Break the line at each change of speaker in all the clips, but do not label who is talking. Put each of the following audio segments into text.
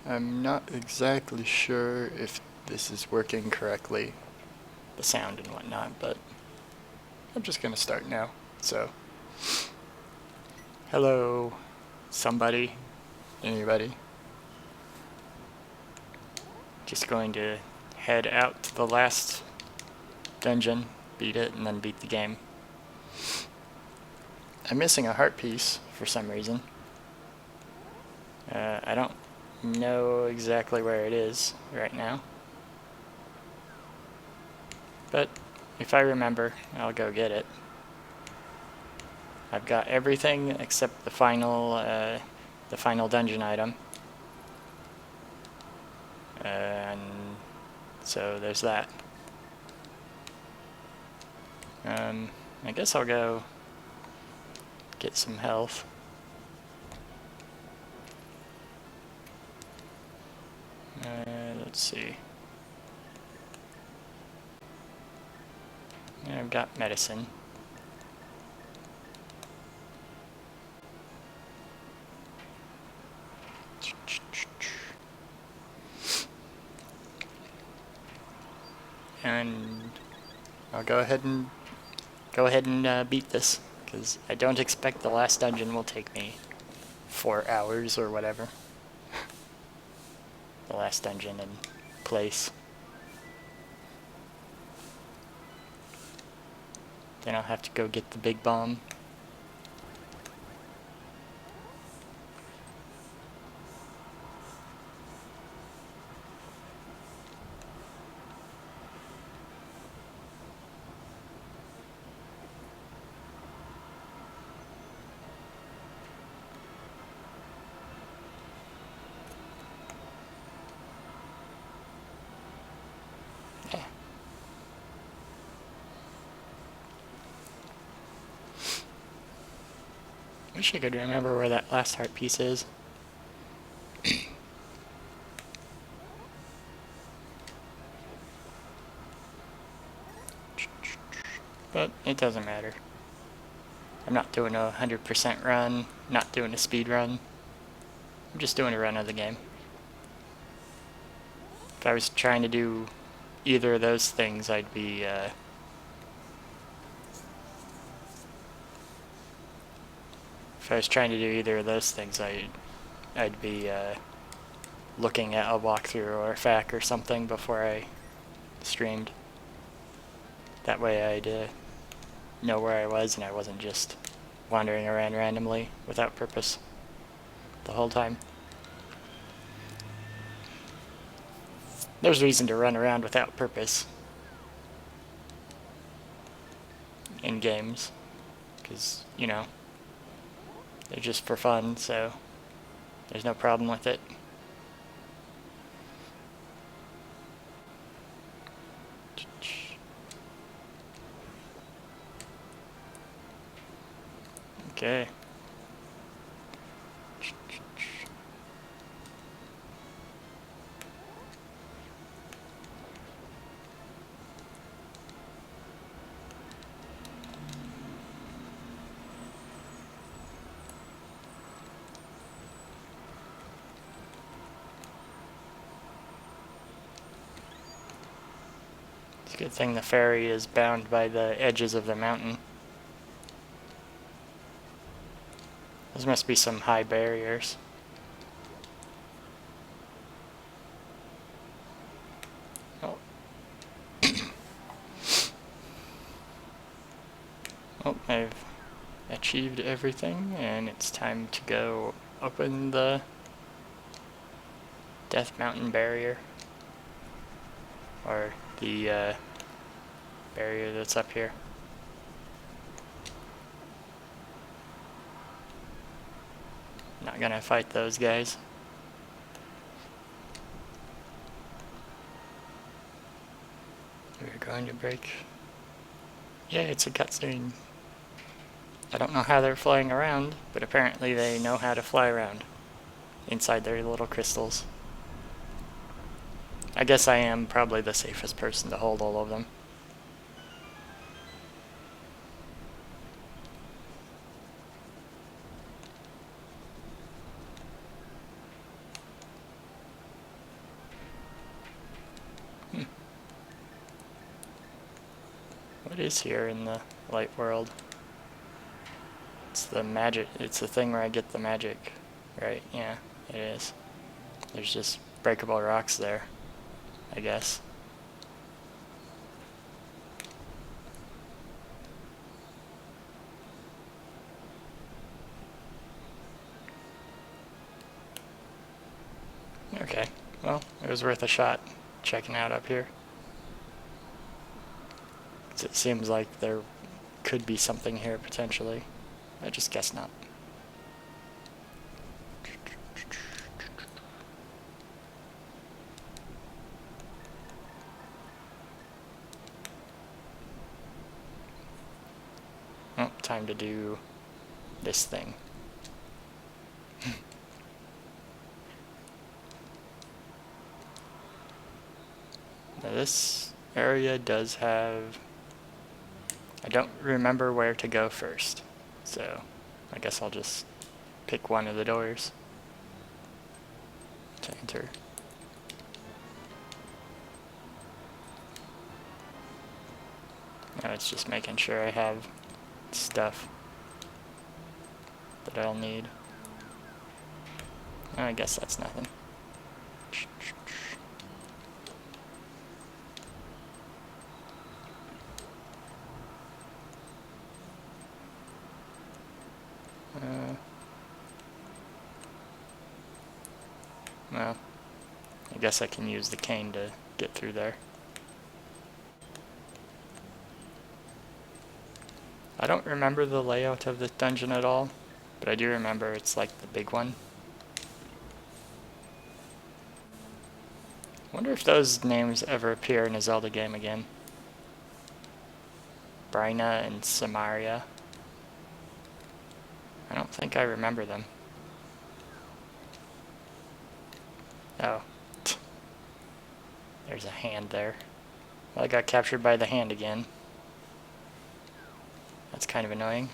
I'm not exactly sure if this is working correctly, the sound and whatnot, but I'm just gonna start now. So, hello, somebody, anybody. Just going to head out to the last dungeon, beat it, and then beat the game. I'm missing a heart piece for some reason. I don't know exactly where it is right now. But if I remember, I'll go get it. I've got everything except the final dungeon item. And so there's that. I guess I'll go get some health. Let's see. I've got medicine. And I'll go ahead and beat this, because I don't expect the last dungeon will take me 4 hours or whatever. The last dungeon in place. Then I'll have to go get the big bomb. Yeah. Wish I could remember where that last heart piece is. But it doesn't matter. I'm not doing a 100% run, not doing a speed run. I'm just doing a run of the game. If I was trying to do either of those things, I'd be I'd be looking at a walkthrough or a FAQ or something before I streamed. That way I'd know where I was and I wasn't just wandering around randomly without purpose the whole time. There's reason to run around without purpose in games, because, you know, they're just for fun, so there's no problem with it. Okay. It's a good thing the ferry is bound by the edges of the mountain. Those must be some high barriers. Oh. Oh, I've achieved everything, and it's time to go open the Death Mountain barrier. Or the barrier that's up here. Not gonna fight those guys. We're going to break. Yeah, it's a cutscene. I don't know how they're flying around, but apparently they know how to fly around inside their little crystals. I guess I am probably the safest person to hold all of them. What is here in the light world? It's the magic. It's the thing where I get the magic, right? Yeah, it is. There's just breakable rocks there, I guess. Okay, well, it was worth a shot checking out up here. 'Cause it seems like there could be something here potentially. I just guess not. Oh, time to do this thing. Now this area does have... I don't remember where to go first, so I guess I'll just pick one of the doors to enter. Now it's just making sure I have stuff that I'll need. I guess that's nothing. Well, I guess I can use the cane to get through there. I don't remember the layout of this dungeon at all, but I do remember it's like the big one. I wonder if those names ever appear in a Zelda game again. Bryna and Samaria. I don't think I remember them. Oh. There's a hand there. Well, I got captured by the hand again. That's kind of annoying.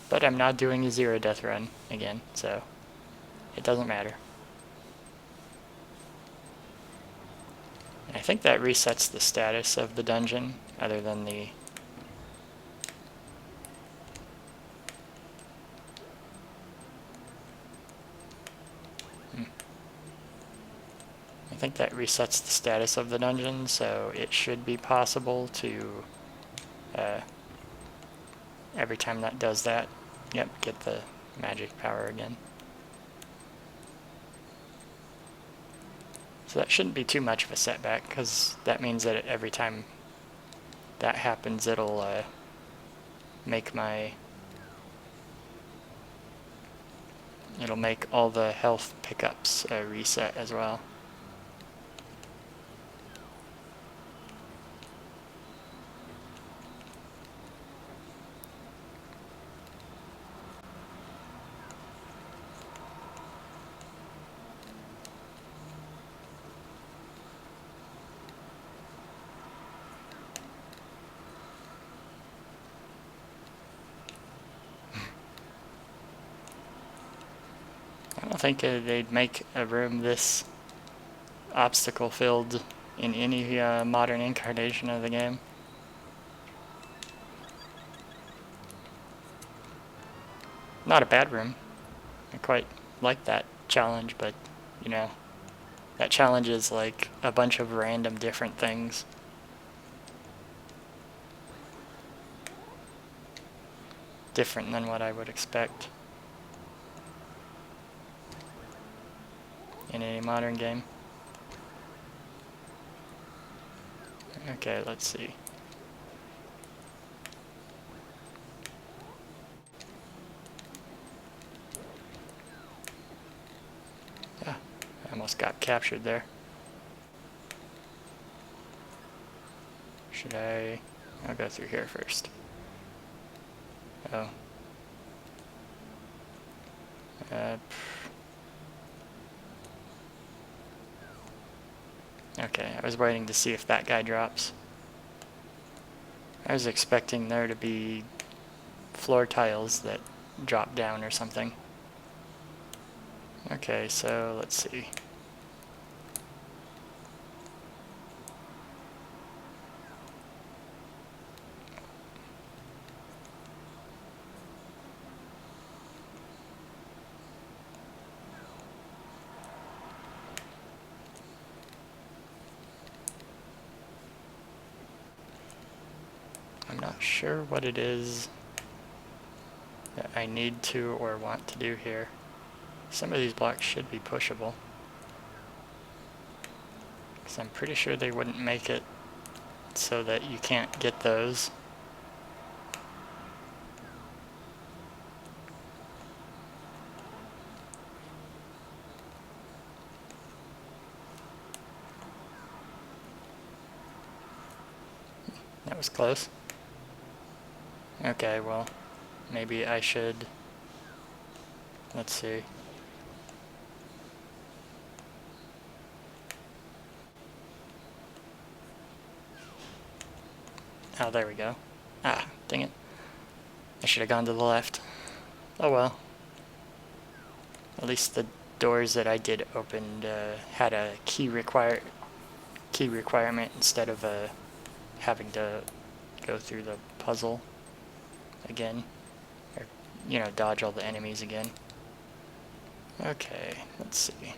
But I'm not doing a zero death run again, so it doesn't matter. And I think that resets the status of the dungeon, other than the... I think that resets the status of the dungeon, so it should be possible to, every time that does that, yep, get the magic power again. So that shouldn't be too much of a setback, because that means that every time that happens, it'll make my... It'll make all the health pickups reset as well. I don't think they'd make a room this obstacle-filled in any modern incarnation of the game. Not a bad room. I quite like that challenge, but, you know, that challenge is like a bunch of random different things. Different than what I would expect in any modern game. Okay, let's see. Yeah, I almost got captured there. Should I... I'll go through here first. Oh. Okay, I was waiting to see if that guy drops. I was expecting there to be floor tiles that drop down or something. Okay, so let's see. sure what it is that I need to or want to do here. Some of these blocks should be pushable, because I'm pretty sure they wouldn't make it so that you can't get those. That was close. Okay, well, maybe I should, let's see. Oh, there we go. Ah, dang it. I should have gone to the left. Oh well. At least the doors that I did open had a key requirement instead of having to go through the puzzle again. Or, you know, dodge all the enemies again. Okay, let's see.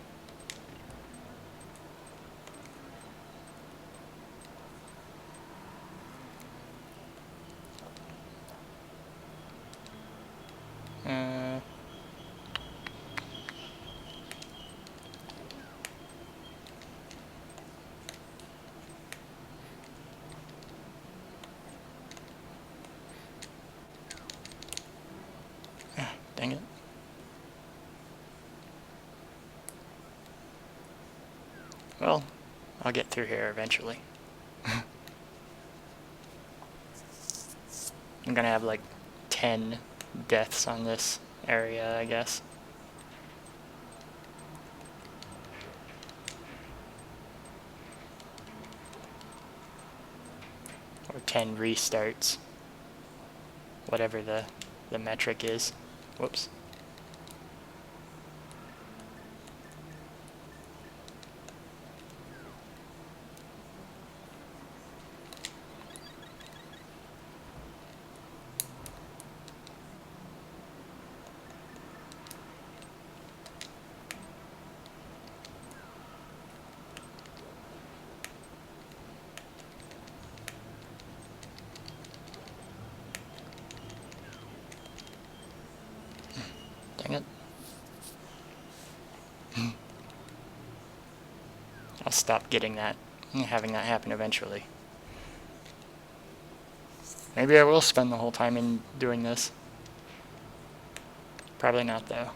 Dang it. Well, I'll get through here eventually. I'm gonna have like 10 deaths on this area, I guess. Or 10 restarts. Whatever the metric is. Whoops. Dang it. I'll stop getting that, having that happen eventually. Maybe I will spend the whole time in doing this. Probably not, though.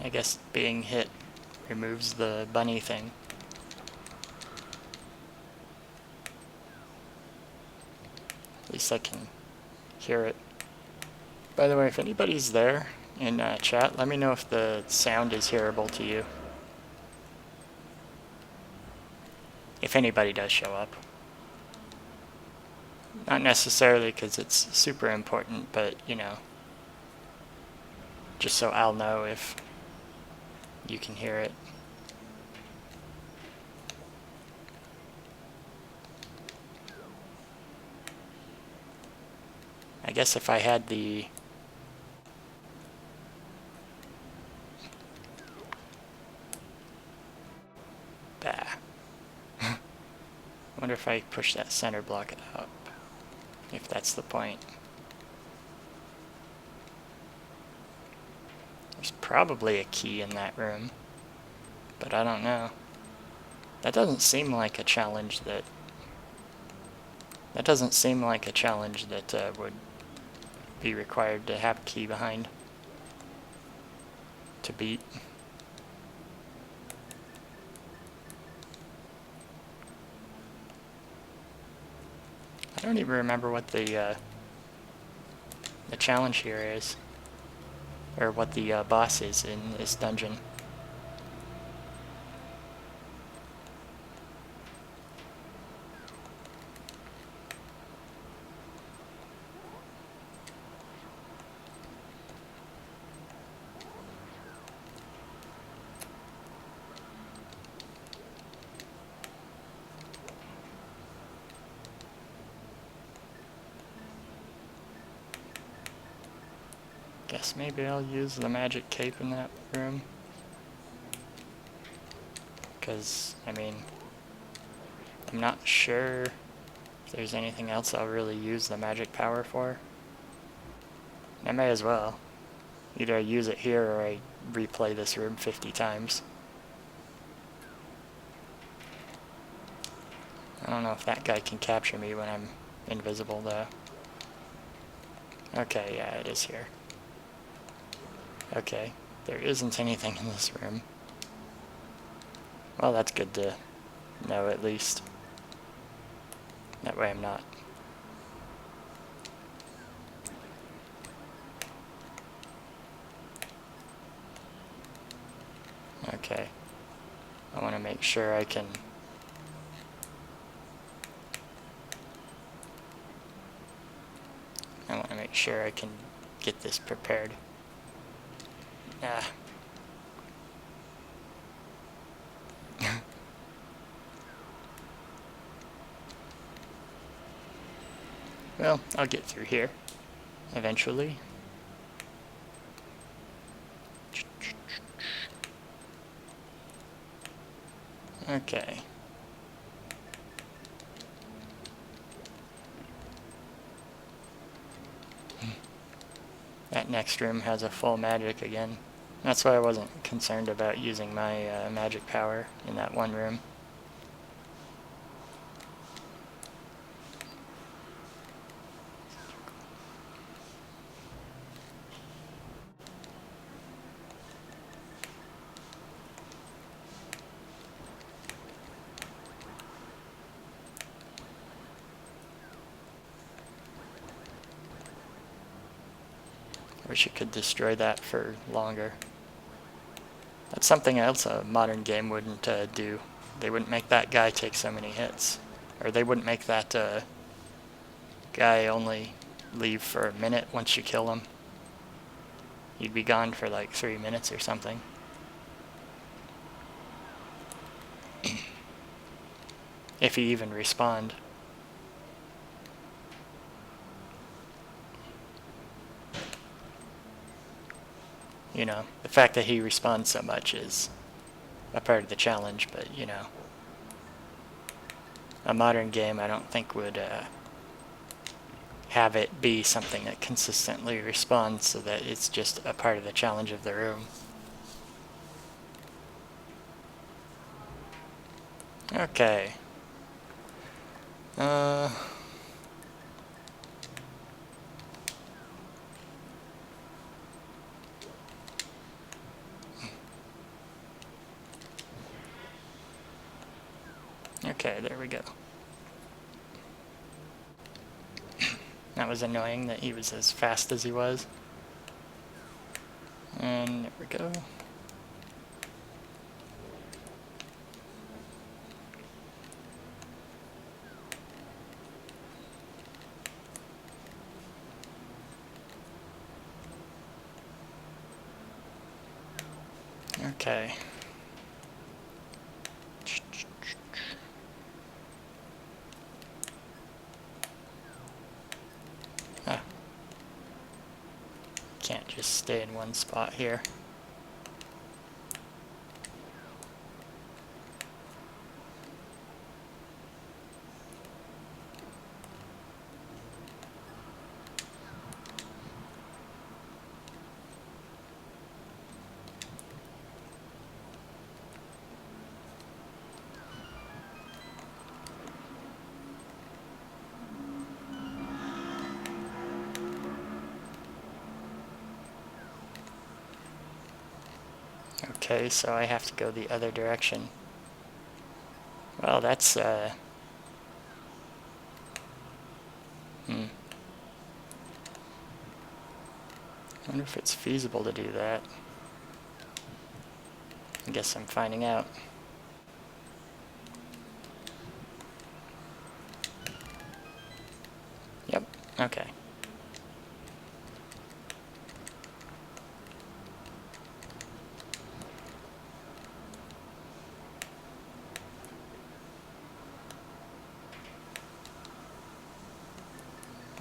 I guess being hit removes the bunny thing. At least I can hear it. By the way, if anybody's there in chat, let me know if the sound is hearable to you. If anybody does show up. Not necessarily because it's super important, but, you know, just so I'll know if you can hear it. I guess if I had the... Bah. I wonder if I push that center block up, if that's the point. There's probably a key in that room, but I don't know. That doesn't seem like a challenge that... That doesn't seem like a challenge that would be required to have a key behind to beat. I don't even remember what the challenge here is, or what the boss is in this dungeon. guess maybe I'll use the magic cape in that room. Because, I mean, I'm not sure if there's anything else I'll really use the magic power for. I may as well. Either I use it here or I replay this room 50 times. I don't know if that guy can capture me when I'm invisible, though. Okay, yeah, it is here. Okay, there isn't anything in this room. Well, that's good to know, at least. That way I'm not. Okay. I want to make sure I can... I want to make sure I can get this prepared. Ah. Well, I'll get through here eventually. Okay. That next room has a full magic again. That's why I wasn't concerned about using my magic power in that one room. Wish you could destroy that for longer. That's something else a modern game wouldn't do. They wouldn't make that guy take so many hits. Or they wouldn't make that guy only leave for a minute once you kill him. He'd be gone for like 3 minutes or something. If he even respawned. You know, the fact that he respawns so much is a part of the challenge, but, you know, a modern game I don't think would have it be something that consistently respawns so that it's just a part of the challenge of the room. Okay. Okay, there we go. That was annoying that he was as fast as he was. And there we go. Okay. Ah. Can't just stay in one spot here. Okay, so I have to go the other direction. Well, that's, I wonder if it's feasible to do that. I guess I'm finding out. Yep, okay.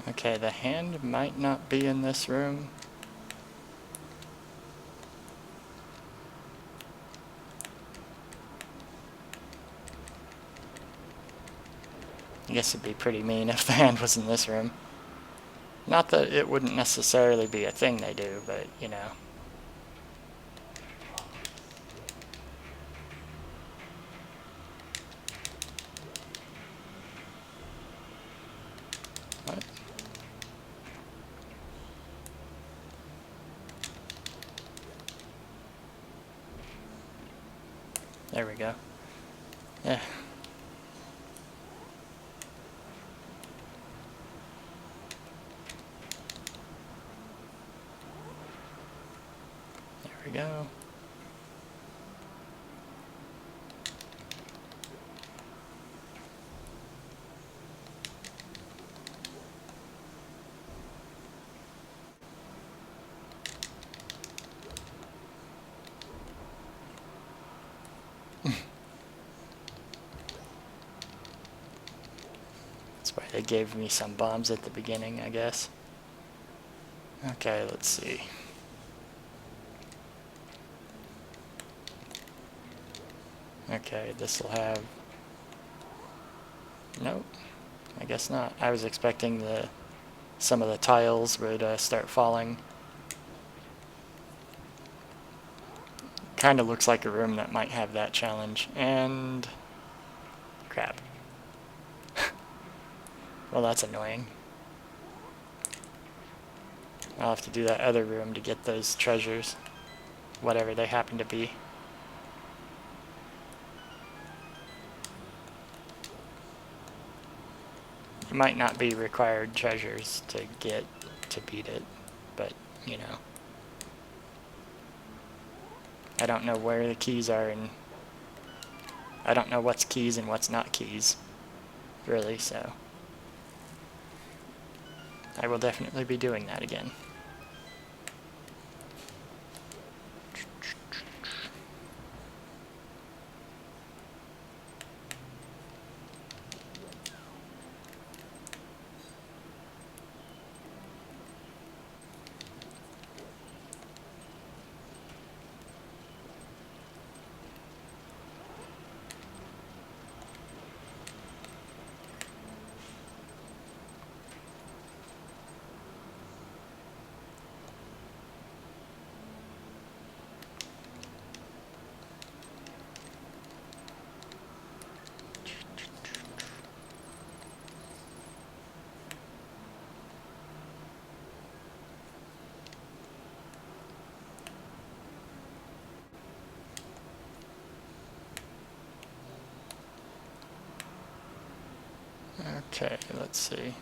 Okay, the hand might not be in this room. I guess it'd be pretty mean if the hand was in this room. Not that it wouldn't necessarily be a thing they do, but, you know. What? There we go. Yeah. There we go. That's why they gave me some bombs at the beginning, I guess. Okay, let's see. Okay, this will have... Nope, I guess not. I was expecting some of the tiles would start falling. Kind of looks like a room that might have that challenge. And... crap. Well, that's annoying. I'll have to do that other room to get those treasures. Whatever they happen to be. It might not be required treasures to get to beat it, but, you know. I don't know where the keys are, and I don't know what's keys and what's not keys, really, so I will definitely be doing that again. Okay, let's see.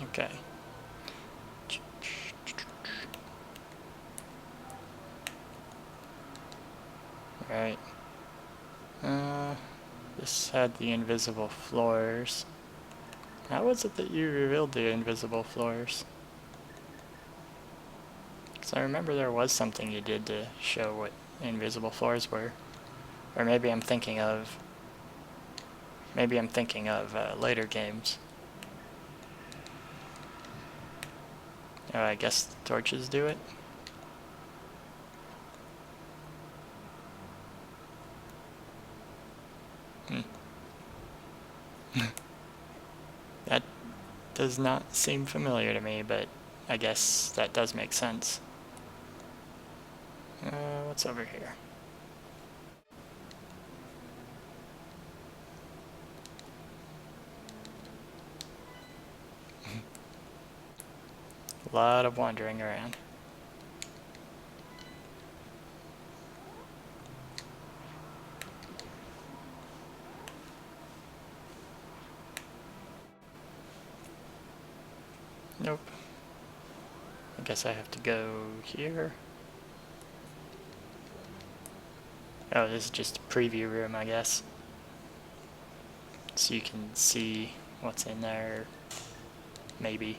Okay. Right. This had the invisible floors. How was it that you revealed the invisible floors? Because I remember there was something you did to show what invisible floors were. Or maybe I'm thinking of... later games. Oh, I guess torches do it? That does not seem familiar to me, but I guess that does make sense. What's over here? A lot of wandering around. Nope. I guess I have to go here. Oh, this is just a preview room, I guess. So you can see what's in there, maybe.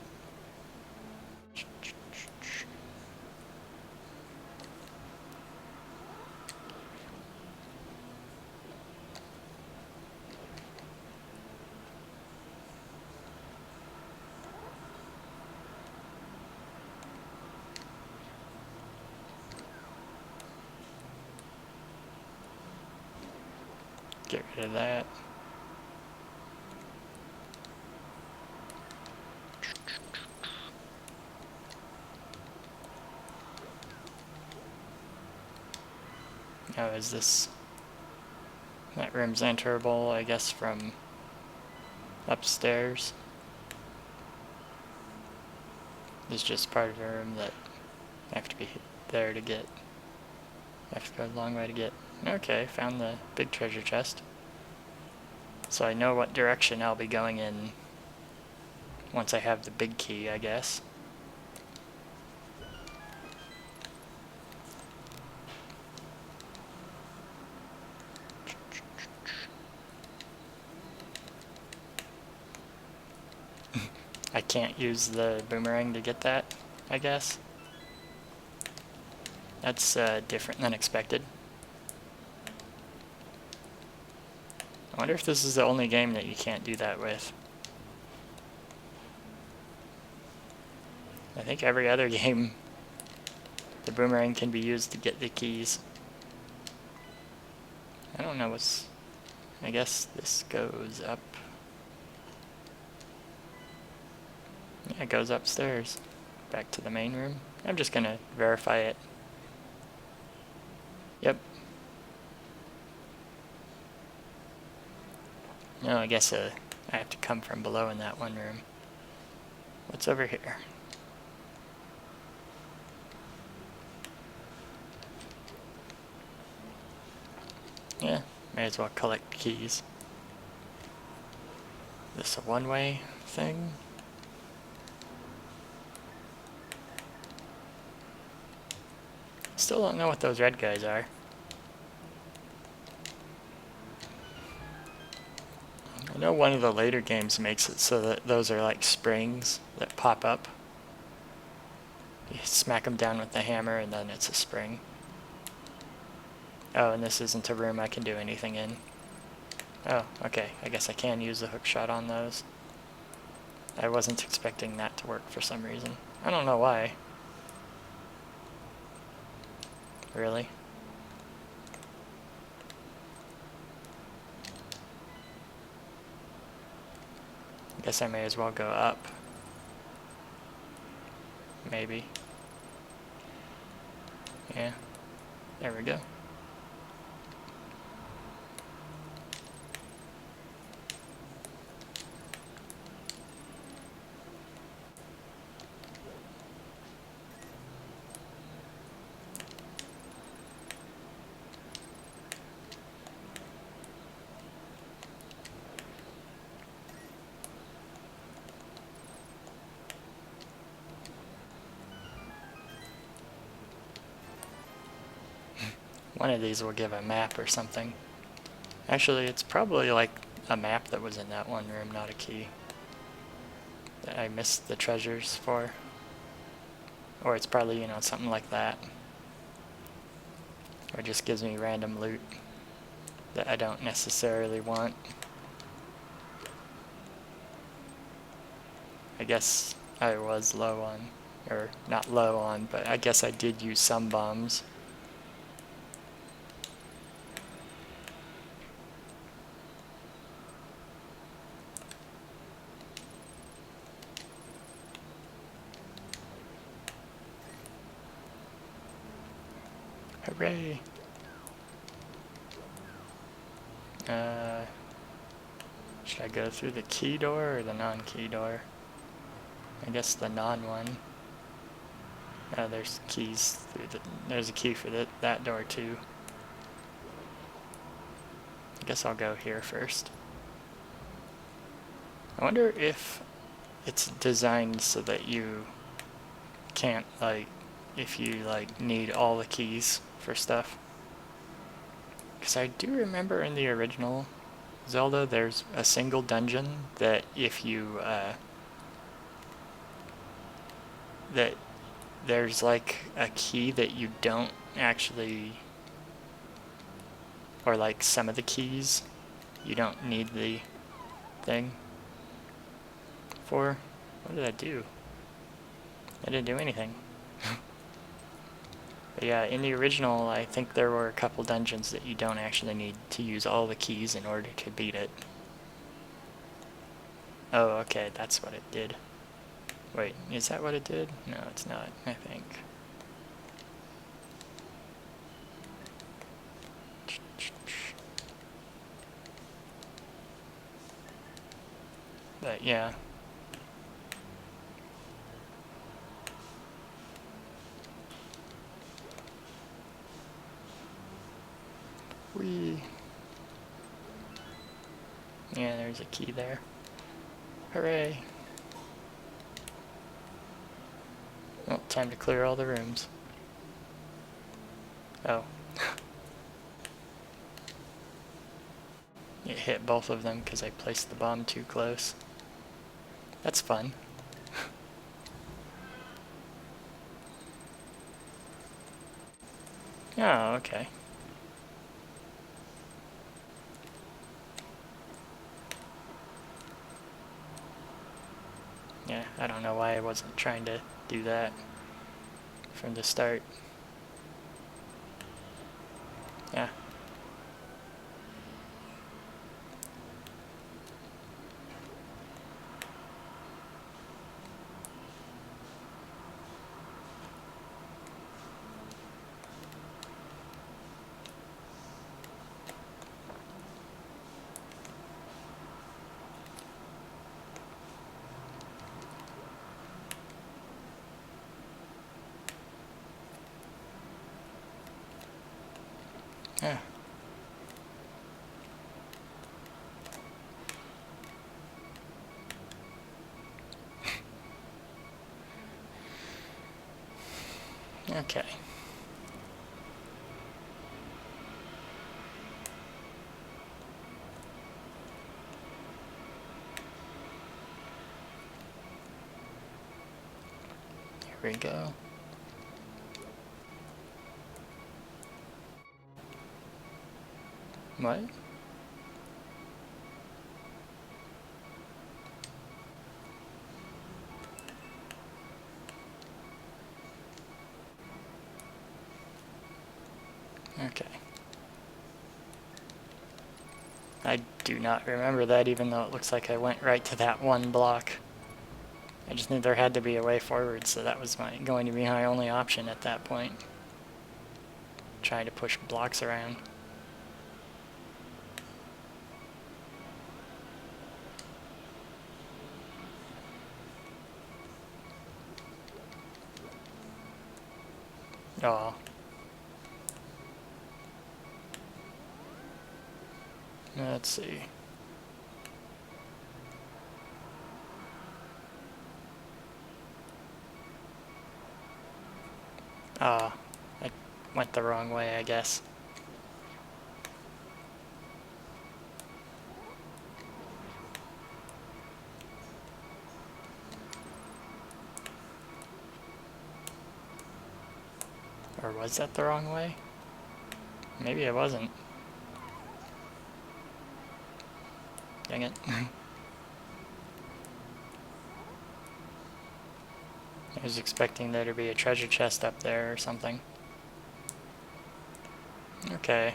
get rid of that. Oh, is this... That room's enterable, I guess, from upstairs. It's just part of a room that I have to be there to get. I have to go a long way to get. Okay, found the big treasure chest. So I know what direction I'll be going in once I have the big key, I guess. I can't use the boomerang to get that, I guess. That's different than expected. I wonder if this is the only game that you can't do that with. I think every other game, the boomerang can be used to get the keys. I don't know what's... I guess this goes up. Yeah, it goes upstairs. Back to the main room. I'm just gonna verify it. Yep. No, I guess I have to come from below in that one room. What's over here? Yeah, may as well collect keys. This a one-way thing? Still don't know what those red guys are. I know one of the later games makes it so that those are like springs that pop up. You smack them down with the hammer and then it's a spring. Oh, and this isn't a room I can do anything in. Oh, okay. I guess I can use the hook shot on those. I wasn't expecting that to work for some reason. I don't know why. Really? I guess I may as well go up. Maybe. Yeah. There we go. One of these will give a map or something. Actually, it's probably like a map that was in that one room, not a key. That I missed the treasures for. Or it's probably, you know, something like that. Or it just gives me random loot that I don't necessarily want. I guess I was low on, or not low on, but I guess I did use some bombs. Hooray! Should I go through the key door or the non-key door? I guess the non-one. Oh, there's keys through there's a key for that door too. I guess I'll go here first. I wonder if it's designed so that you can't, like, if you, like, need all the keys for stuff. Because I do remember in the original Zelda, there's a single dungeon that if you, that there's like a key that you don't actually, or like some of the keys, you don't need the thing for. What did I do? I didn't do anything. But yeah, in the original, I think there were a couple dungeons that you don't actually need to use all the keys in order to beat it. Oh, okay, that's what it did. Wait, is that what it did? No, it's not, I think. But yeah. Whee! Yeah, there's a key there. Hooray! Well, time to clear all the rooms. Oh. It hit both of them because I placed the bomb too close. That's fun. Oh, okay. Yeah, I don't know why I wasn't trying to do that from the start. Yeah. Yeah. Okay. Here we go. What? Okay. I do not remember that, even though it looks like I went right to that one block. I just knew there had to be a way forward, so that was going to be my only option at that point. Trying to push blocks around. Oh. Let's see. Oh, I went the wrong way, I guess. Or was that the wrong way? Maybe it wasn't. Dang it. I was expecting there to be a treasure chest up there or something. Okay.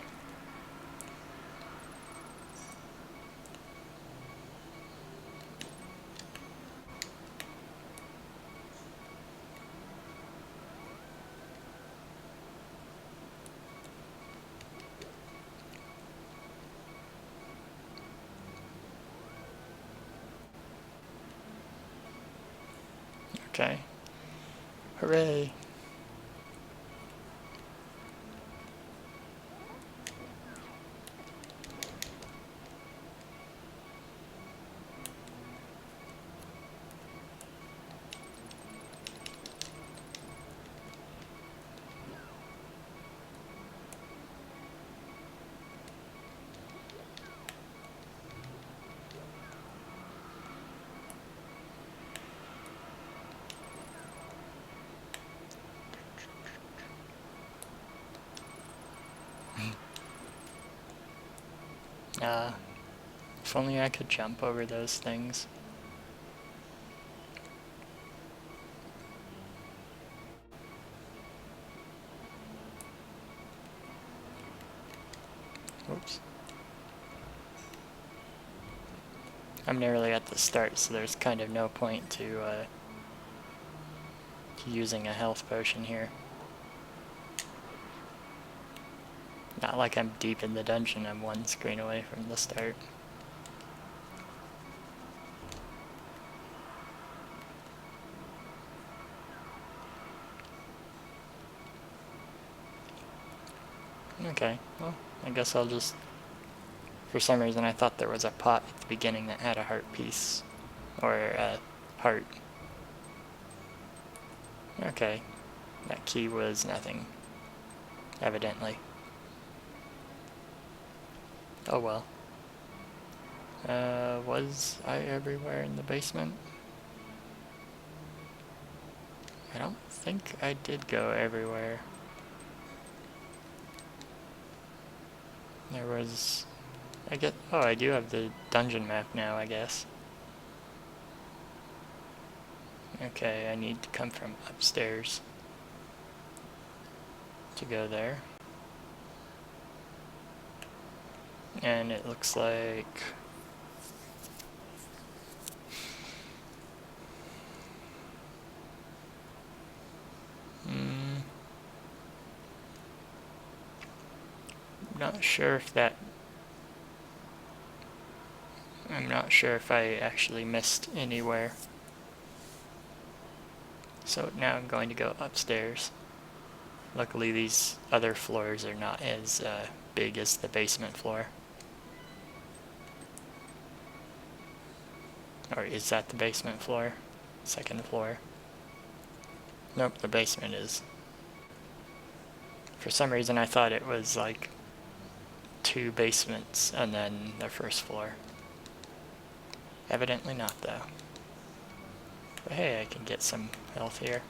Okay. Hooray. If only I could jump over those things. I'm nearly at the start, so there's kind of no point to using a health potion here. Not like I'm deep in the dungeon, I'm one screen away from the start. Okay, well, I guess I'll just... For some reason I thought there was a pot at the beginning that had a heart piece. Or a heart. Okay, that key was nothing. Evidently. Oh well. Was I everywhere in the basement? I don't think I did go everywhere. There was... Oh, I do have the dungeon map now, I guess. Okay, I need to come from upstairs to go there. And it looks like... Not sure if that... I'm not sure if I actually missed anywhere. So now I'm going to go upstairs. Luckily these other floors are not as big as the basement floor. Or is that the basement floor? Second floor? Nope, the basement is. For some reason I thought it was like 2 basements and then the first floor. Evidently not though. But hey, I can get some health here.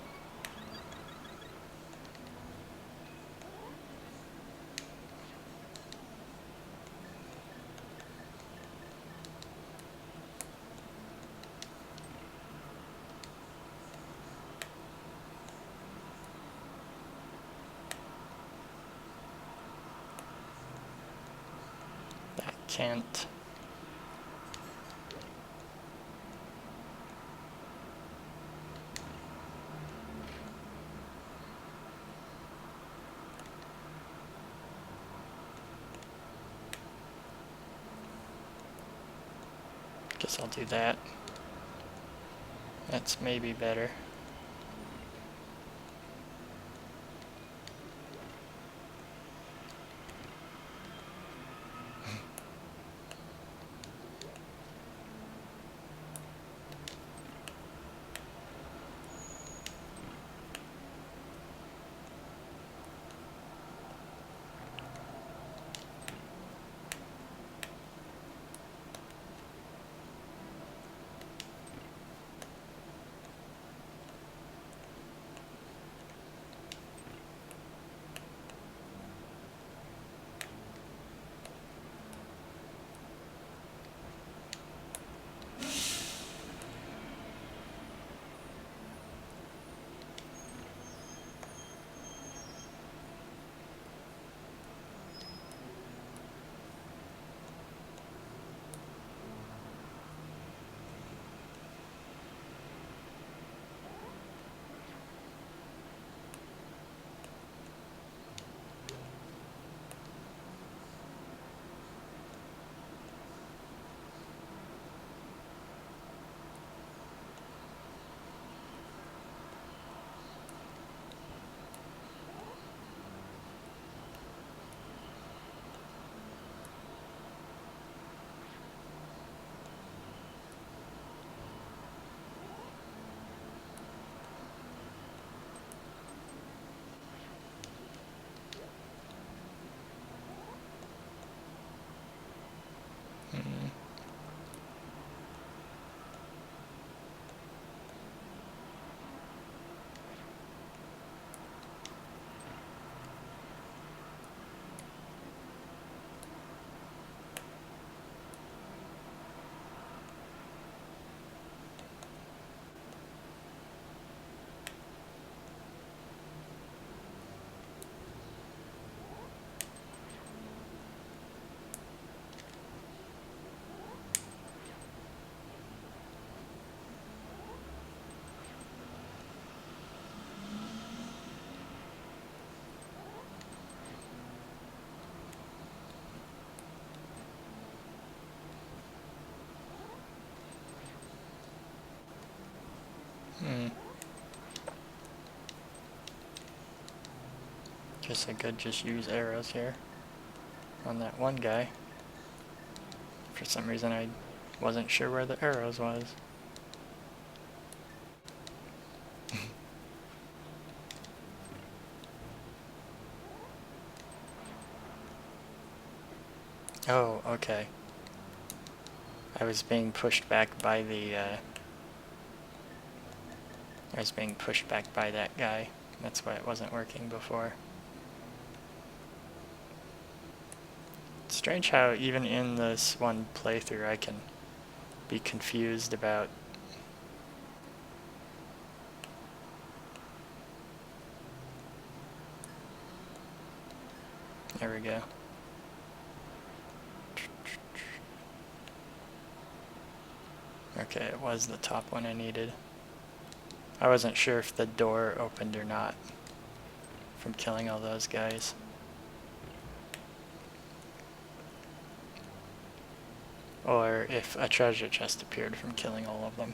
That can't... Guess I'll do that. That's maybe better. Guess I could just use arrows here on that one guy. For some reason I wasn't sure where the arrows was. Oh, okay. I was being pushed back by that guy. That's why it wasn't working before. It's strange how even in this one playthrough I can be confused about there we go. Okay, it was the top one I needed. I wasn't sure if the door opened or not from killing all those guys. Or if a treasure chest appeared from killing all of them.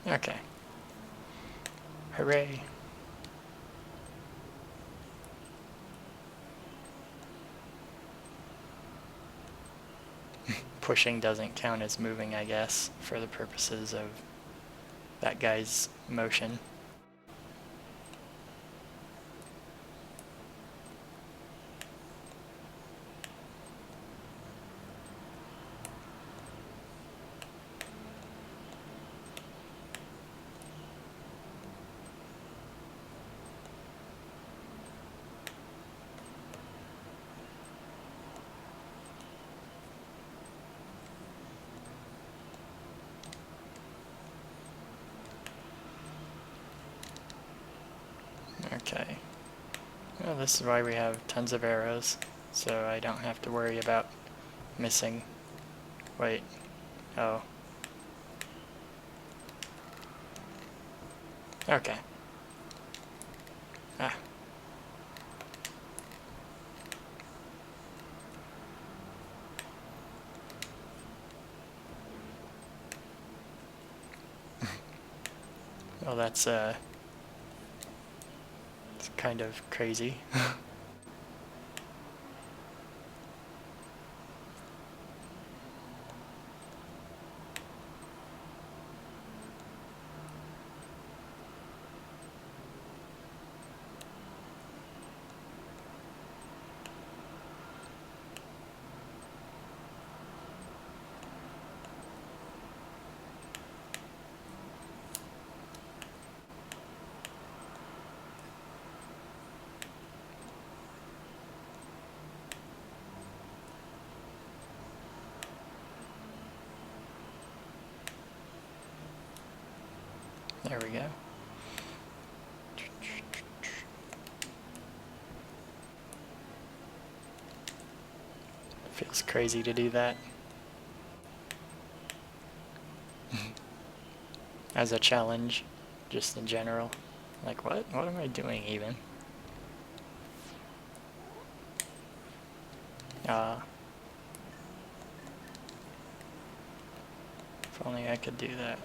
Okay. Hooray. Pushing doesn't count as moving, I guess, for the purposes of that guy's motion. Okay. Well, this is why we have tons of arrows, so I don't have to worry about missing. Wait. Oh. Okay. Ah. Well, that's it's kind of crazy. There we go. Feels crazy to do that. As a challenge, just in general. Like, what? What am I doing even? If only I could do that.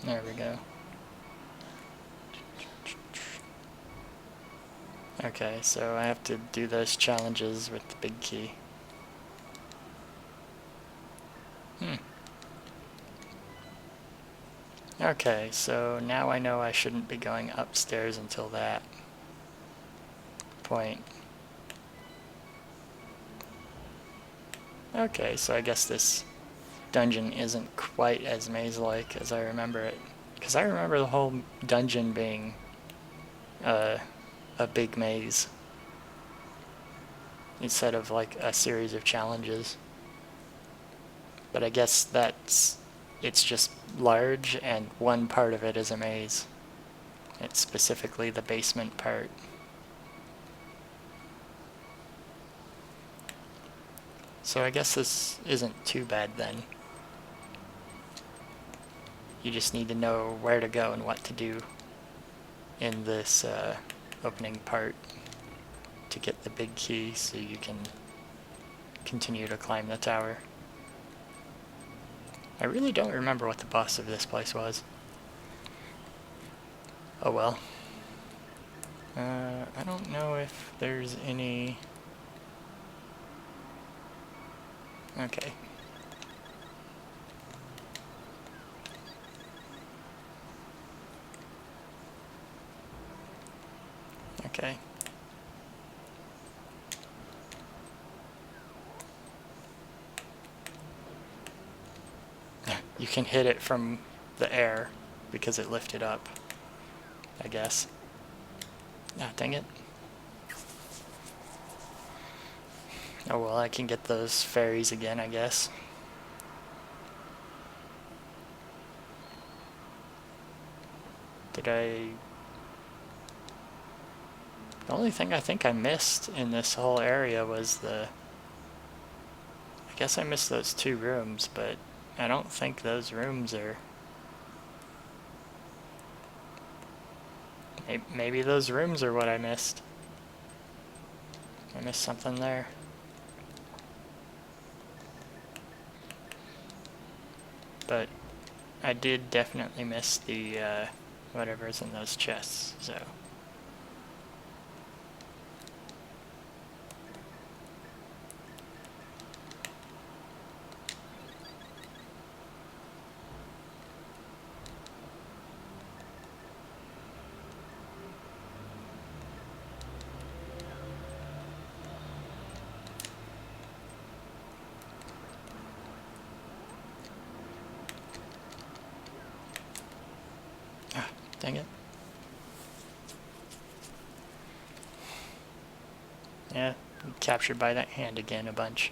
There we go. Okay, so I have to do those challenges with the big key. Okay, so now I know I shouldn't be going upstairs until that point. Okay, so I guess this dungeon isn't quite as maze-like as I remember it. Because I remember the whole dungeon being a big maze instead of like a series of challenges. But I guess it's just large and one part of it is a maze. It's specifically the basement part. So I guess this isn't too bad then. You just need to know where to go and what to do in this opening part to get the big key so you can continue to climb the tower. I really don't remember what the boss of this place was. Oh well. I don't know if there's any... Okay. Okay. You can hit it from the air because it lifted up, I guess. Ah, dang it. Oh well, I can get those fairies again, I guess. Did I... The only thing I think I missed in this whole area was the... I guess I missed those 2 rooms, but I don't think those rooms are... Maybe those rooms are what I missed. I missed something there. But I did definitely miss the whatever's in those chests, so... Ah, dang it. Yeah, captured by that hand again a bunch.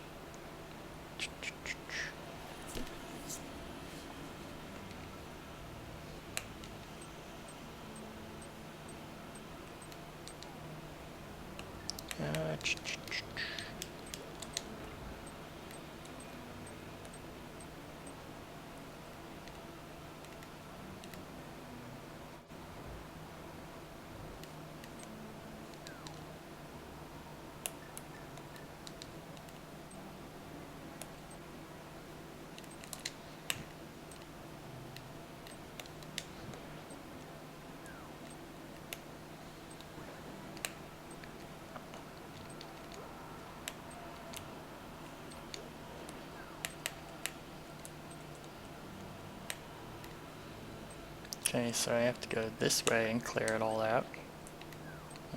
Okay, so I have to go this way and clear it all out.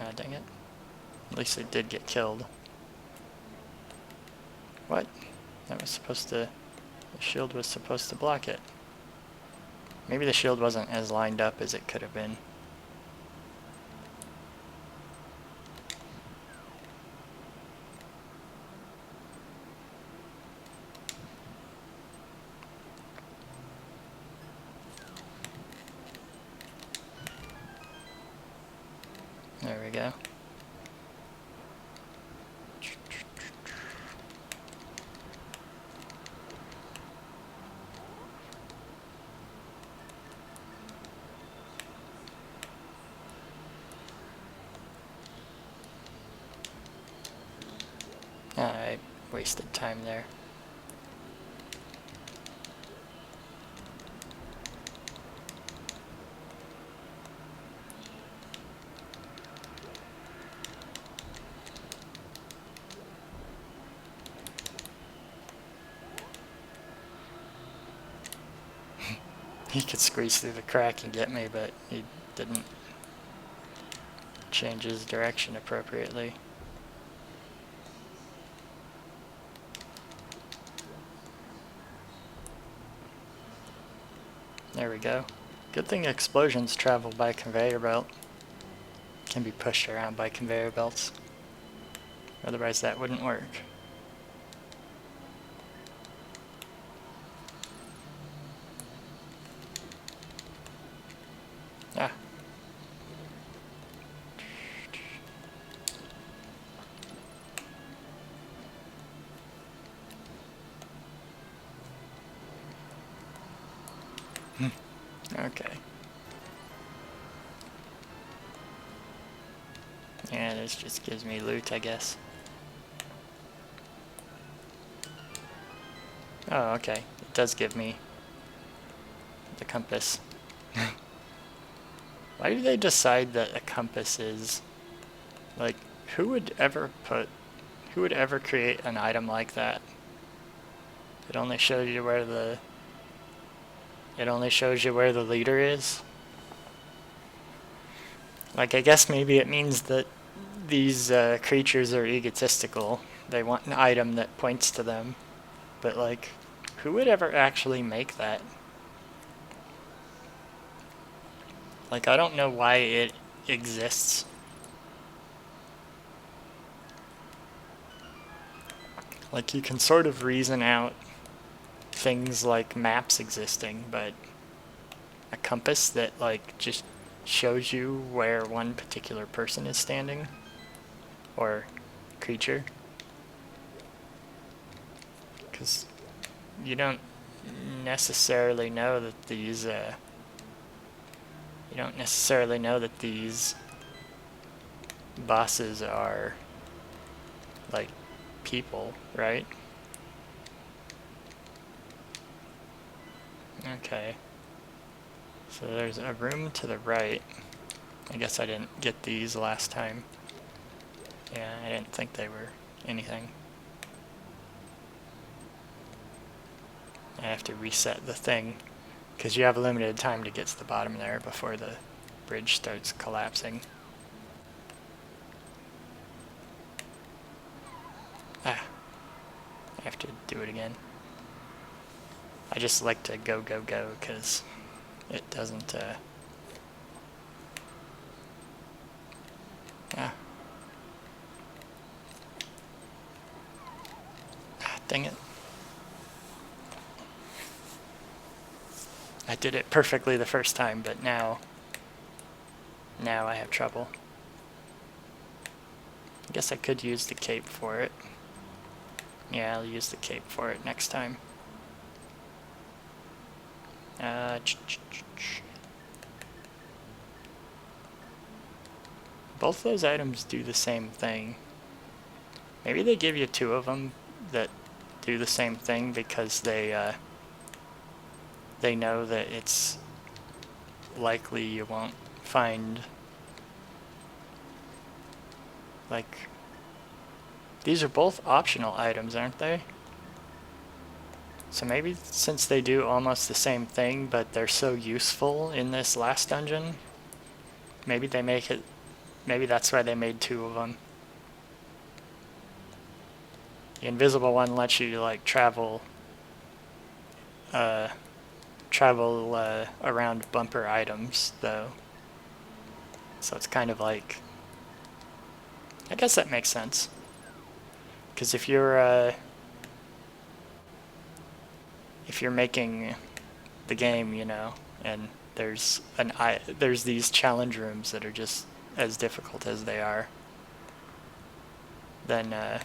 Ah, dang it. At least it did get killed. What? That was supposed to... The shield was supposed to block it. Maybe the shield wasn't as lined up as it could have been. There we go. I wasted time there. He could squeeze through the crack and get me, but he didn't change his direction appropriately. There we go. Good thing explosions travel by conveyor belt. Can be pushed around by conveyor belts. Otherwise that wouldn't work. Ah. Okay. Yeah, this just gives me loot, I guess. Oh, okay. It does give me the compass. Why do they decide that a compass is... Like, who would ever create an item like that? It only shows you where the... It only shows you where the leader is? Like, I guess maybe it means that these creatures are egotistical. They want an item that points to them. But, like, who would ever actually make that? Like, I don't know why it exists. Like, you can sort of reason out things like maps existing, but a compass that, like, just shows you where one particular person is standing? Or creature? Because you don't necessarily know that these, bosses are, like, people, right? Okay. So there's a room to the right. I guess I didn't get these last time. Yeah, I didn't think they were anything. I have to reset the thing, because you have limited time to get to the bottom there before the bridge starts collapsing. Ah, I have to do it again. I just like to go, because it doesn't, ah. Dang it. I did it perfectly the first time, but now I have trouble. I guess I could use the cape for it. Yeah, I'll use the cape for it next time. Both those items do the same thing. Maybe they give you two of them that do the same thing because they know that it's likely you won't find, like, these are both optional items, aren't they? So maybe since they do almost the same thing, but they're so useful in this last dungeon, maybe they make it, maybe that's why they made two of them. The invisible one lets you, like, travel around bumper items, though. So it's kind of like, I guess that makes sense. Because if you're making the game, you know, and there's these challenge rooms that are just as difficult as they are, then I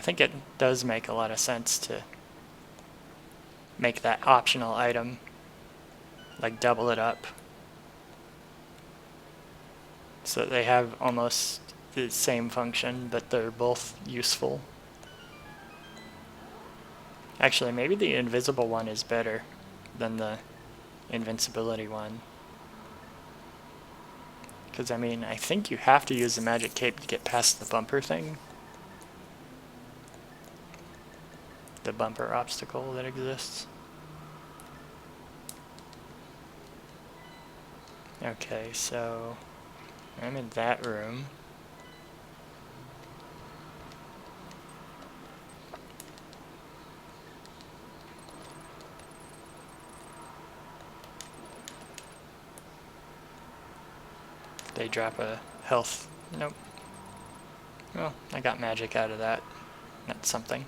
think it does make a lot of sense to make that optional item, like, double it up, so that they have almost the same function, but they're both useful. Actually, maybe the invisible one is better than the invincibility one. Because, I mean, I think you have to use the magic cape to get past the bumper thing. The bumper obstacle that exists. Okay, so I'm in that room. They drop a health. Nope. Well, I got magic out of that. That's something.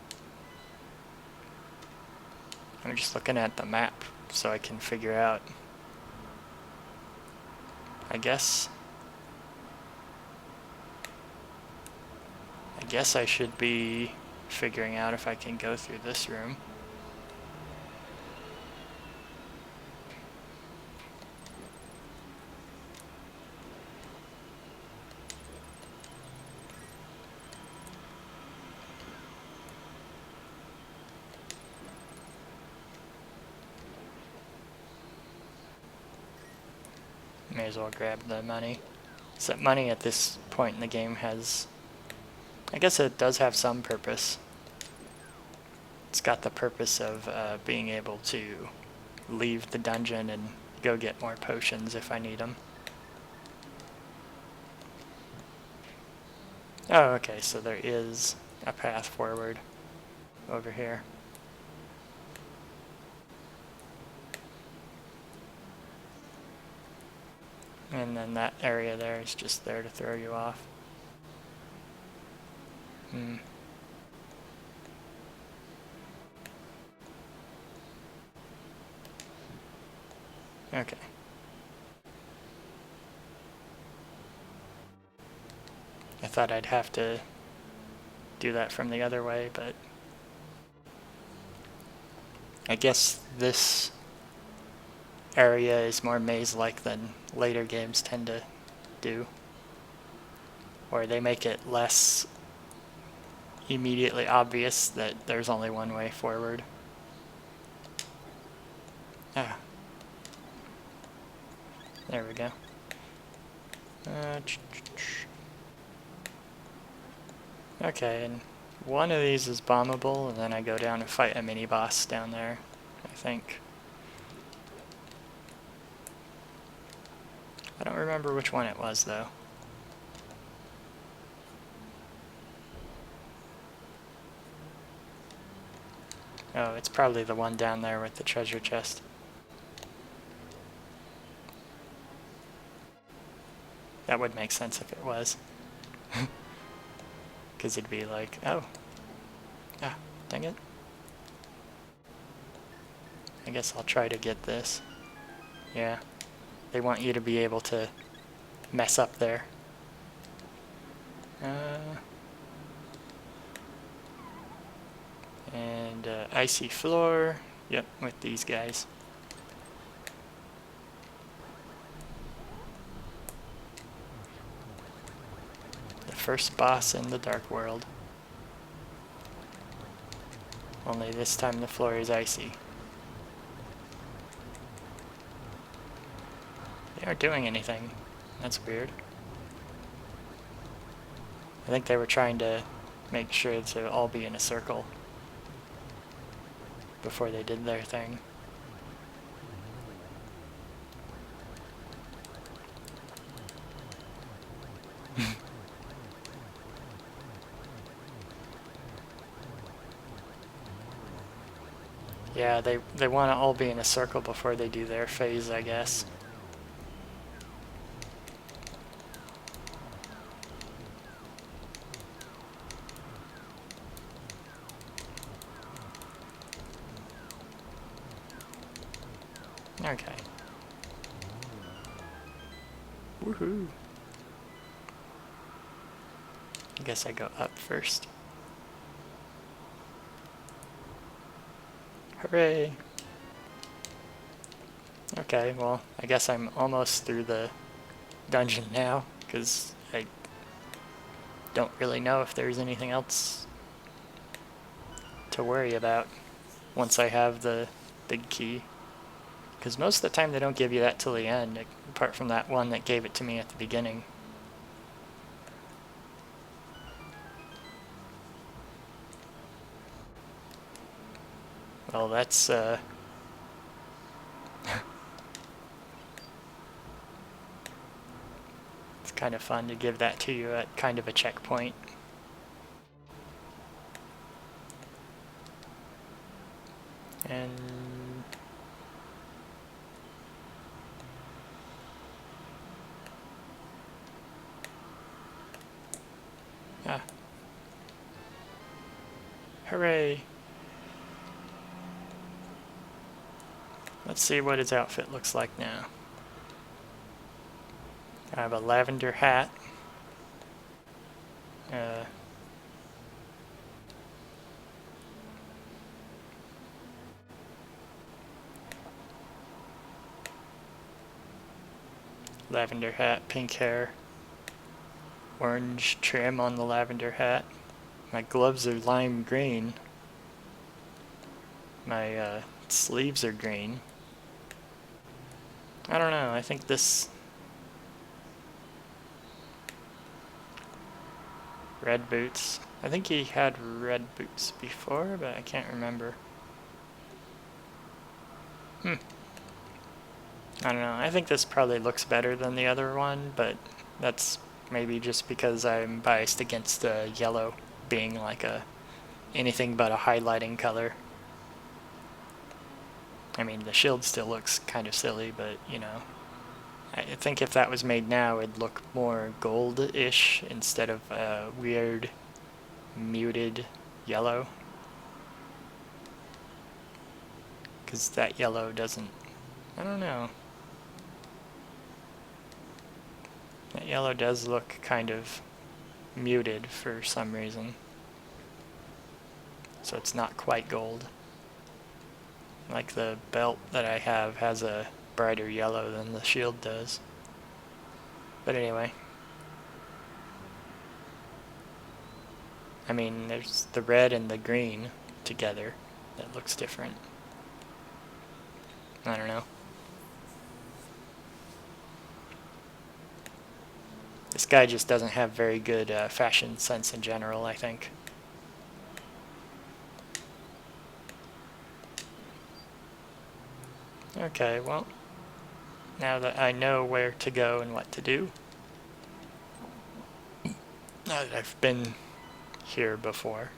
I'm just looking at the map so I can figure out. I guess I should be figuring out if I can go through this room. May as well grab the money. So money at this point in the game has, I guess it does have some purpose. It's got the purpose of being able to leave the dungeon and go get more potions if I need them. Oh, okay, so there is a path forward over here. And then that area there is just there to throw you off. Okay. I thought I'd have to do that from the other way, but I guess this area is more maze-like than later games tend to do. Or they make it less immediately obvious that there's only one way forward. Ah. There we go. Okay, and one of these is bombable, and then I go down and fight a mini-boss down there, I think. I don't remember which one it was, though. Oh, it's probably the one down there with the treasure chest. That would make sense if it was. Because it'd be like, oh. Ah, dang it. I guess I'll try to get this. Yeah. They want you to be able to mess up there. And icy floor. Yep, with these guys. The first boss in the Dark World. Only this time the floor is icy. They aren't doing anything. That's weird. I think they were trying to make sure to all be in a circle before they did their thing. Yeah, they want to all be in a circle before they do their phase, I guess. Okay. Woohoo! I guess I go up first. Hooray! Okay, well, I guess I'm almost through the dungeon now, because I don't really know if there's anything else to worry about once I have the big key. Because most of the time they don't give you that till the end, apart from that one that gave it to me at the beginning. Well, that's it's kind of fun to give that to you at kind of a checkpoint. And Hooray! Let's see what his outfit looks like now. I have a lavender hat. Lavender hat, pink hair, orange trim on the lavender hat. My gloves are lime green. My sleeves are green. I don't know, I think this red boots. I think he had red boots before, but I can't remember. I don't know, I think this probably looks better than the other one, but that's maybe just because I'm biased against yellow being like anything but a highlighting color. I mean, the shield still looks kind of silly, but you know, I think if that was made now, it'd look more gold-ish instead of weird, muted yellow. Because that yellow doesn't, I don't know. That yellow does look kind of muted for some reason. So it's not quite gold. Like the belt that I have has a brighter yellow than the shield does. But anyway. I mean, there's the red and the green together. That looks different. I don't know. This guy just doesn't have very good fashion sense in general, I think. Okay, well, now that I know where to go and what to do, now that I've been here before.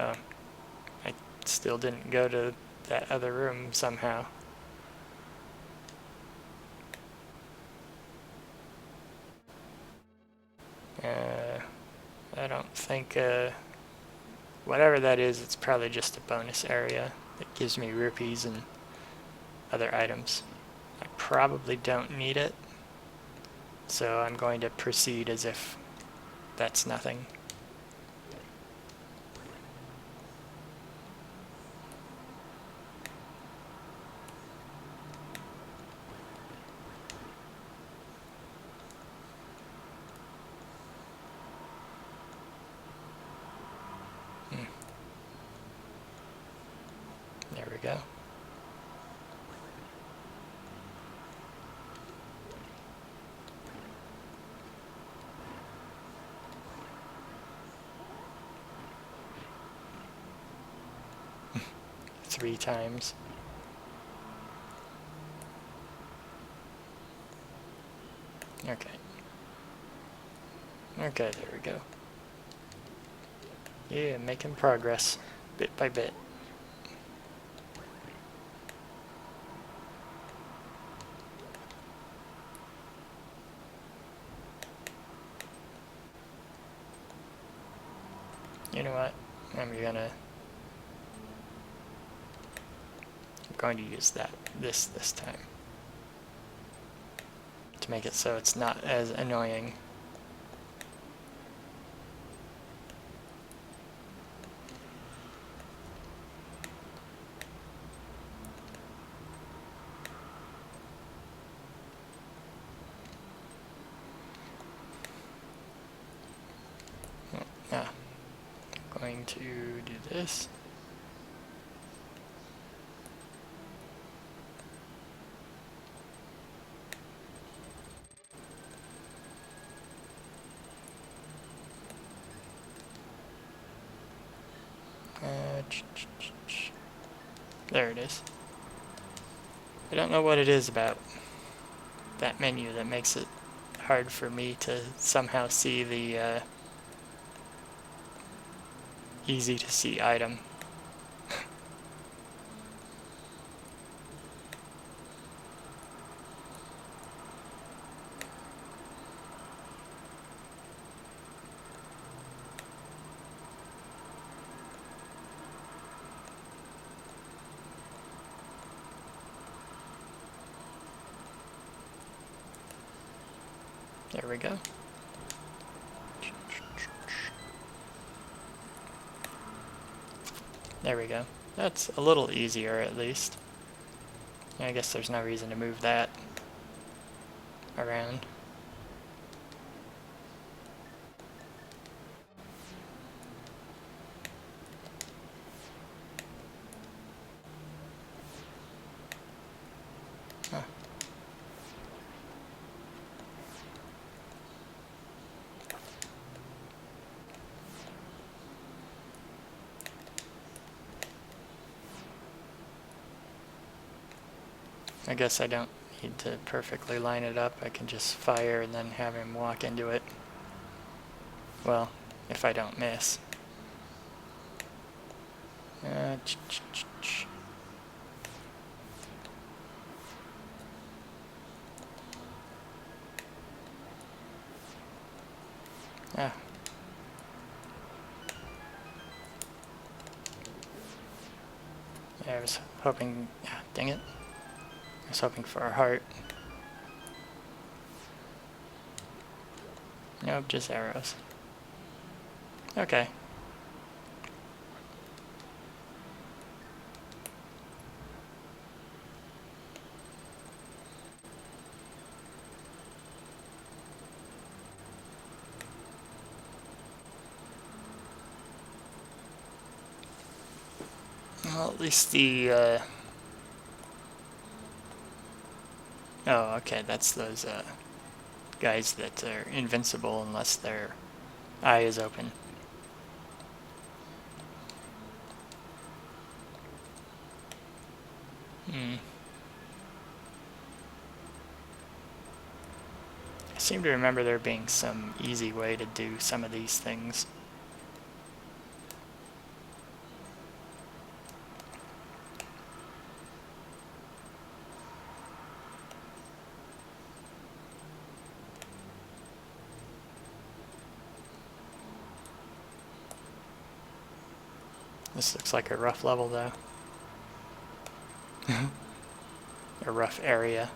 Oh, I still didn't go to that other room somehow. I don't think, whatever that is, it's probably just a bonus area that gives me rupees and other items. I probably don't need it, so I'm going to proceed as if that's nothing. There we go. Three times. Okay. Okay, there we go. Yeah, making progress, bit by bit. You know what? I'm going to use this time to make it so it's not as annoying. I'm going to do this. There it is. I don't know what it is about that menu that makes it hard for me to somehow see the easy to see item. we go. There we go. That's a little easier at least. I guess there's no reason to move that around. Huh. I guess I don't need to perfectly line it up. I can just fire and then have him walk into it. Well, if I don't miss. Ah. Yeah, I was hoping... Ah, dang it. I was hoping for a heart. Nope, just arrows. Okay. Well, at least the, oh, okay, that's those, guys that are invincible unless their eye is open. I seem to remember there being some easy way to do some of these things. This looks like a rough level, though. A rough area.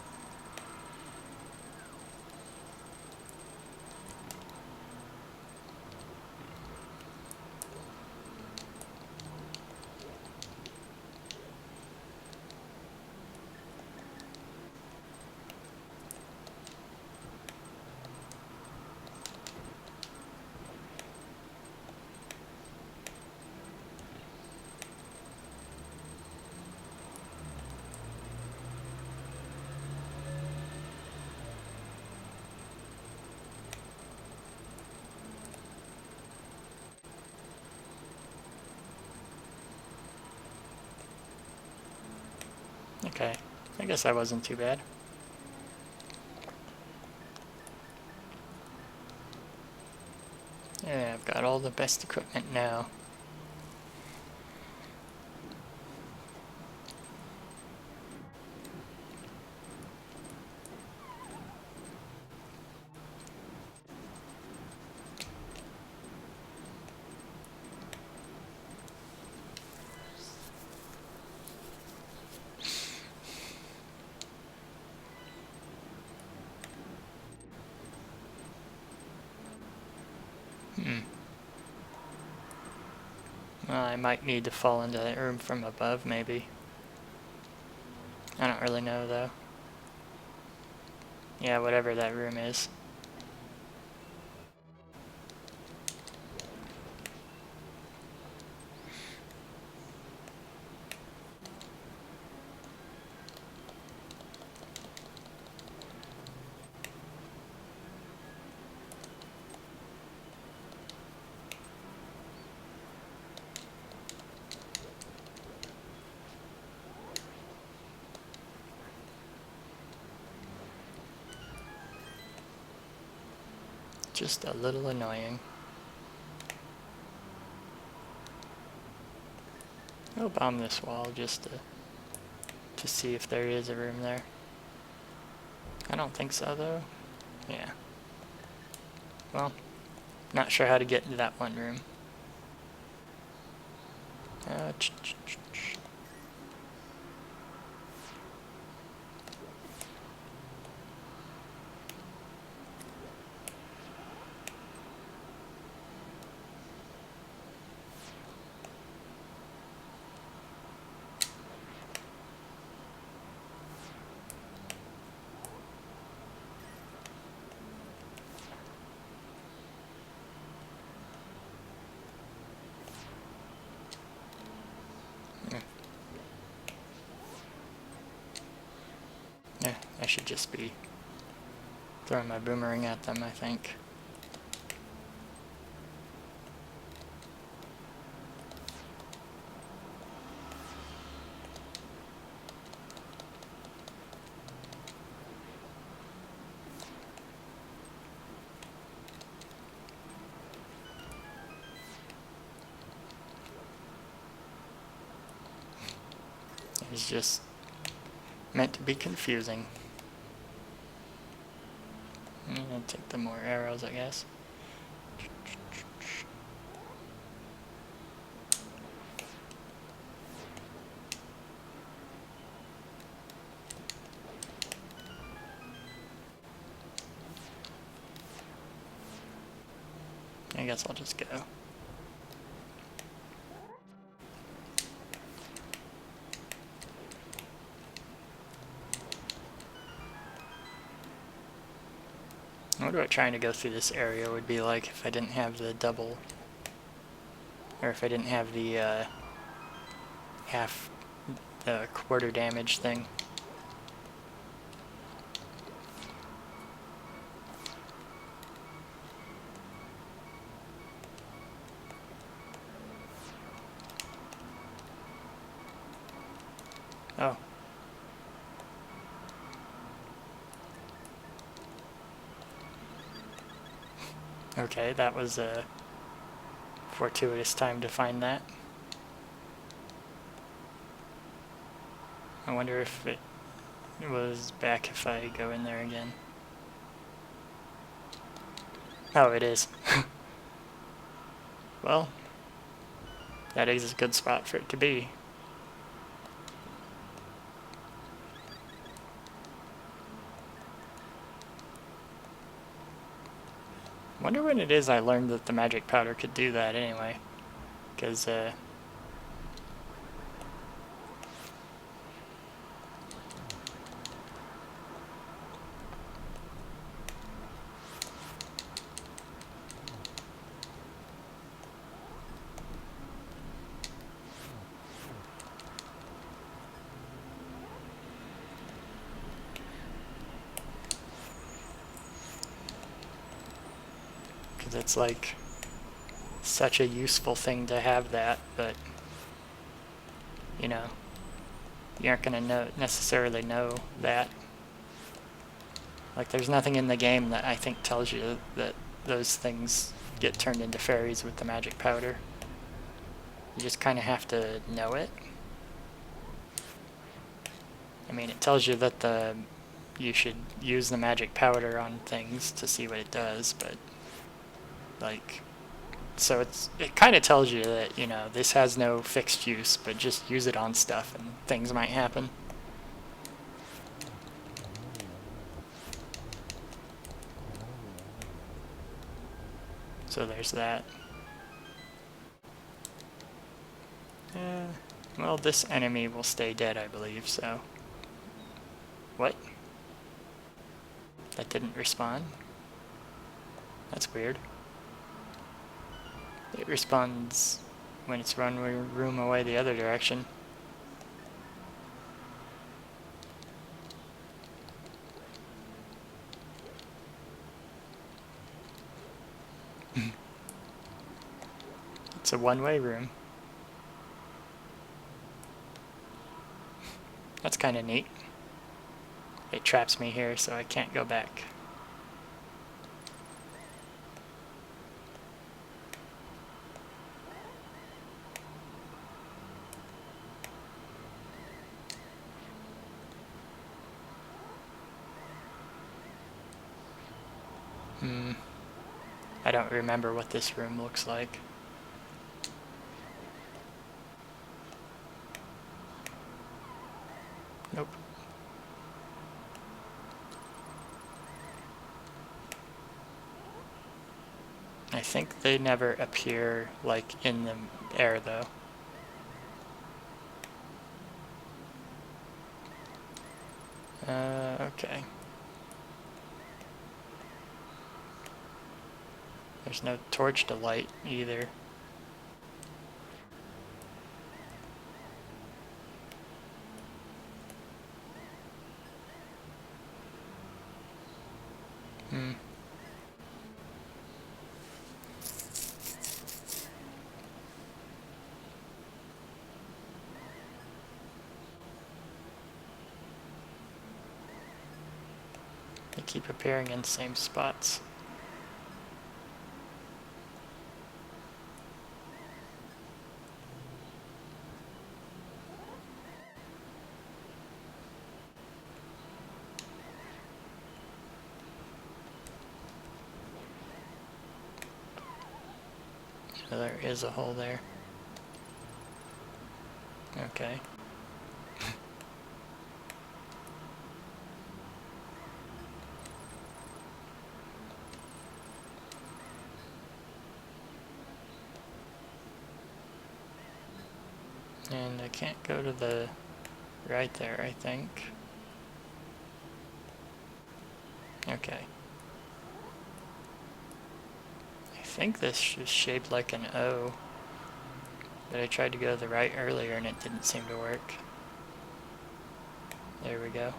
Okay, I guess that wasn't too bad. Yeah, I've got all the best equipment now. Well, I might need to fall into that room from above, maybe. I don't really know, though. Yeah, whatever that room is. Just a little annoying. I'll bomb this wall just to see if there is a room there. I don't think so, though. Yeah. Well, not sure how to get into that one room. I should just be throwing my boomerang at them, I think. It's just meant to be confusing. I'm gonna take the more arrows, I guess. I guess I'll just go. I wonder what trying to go through this area would be like if I didn't have the double, or if I didn't have the the quarter damage thing. Oh. Okay, that was a fortuitous time to find that. I wonder if it was back if I go in there again. Oh, it is. Well, that is a good spot for it to be. Wonder when it is I learned that the magic powder could do that anyway. Because, it's like such a useful thing to have that, but you know, you aren't gonna necessarily know that. Like, there's nothing in the game that I think tells you that those things get turned into fairies with the magic powder. You just kind of have to know it. I mean, it tells you that you should use the magic powder on things to see what it does, but like, so it kind of tells you that, you know, this has no fixed use, but just use it on stuff and things might happen. So there's that. Well, this enemy will stay dead, I believe, so. What? That didn't respawn? That's weird. It respawns when it's run room away the other direction. It's a one-way room. That's kind of neat. It traps me here, so I can't go back. I don't remember what this room looks like. Nope. I think they never appear, like, in the air, though. Okay. There's no torch to light, either. Hmm. They keep appearing in the same spots. So there is a hole there. Okay. And I can't go to the right there, I think. Okay. I think this is shaped like an O, but I tried to go to the right earlier and it didn't seem to work. There we go.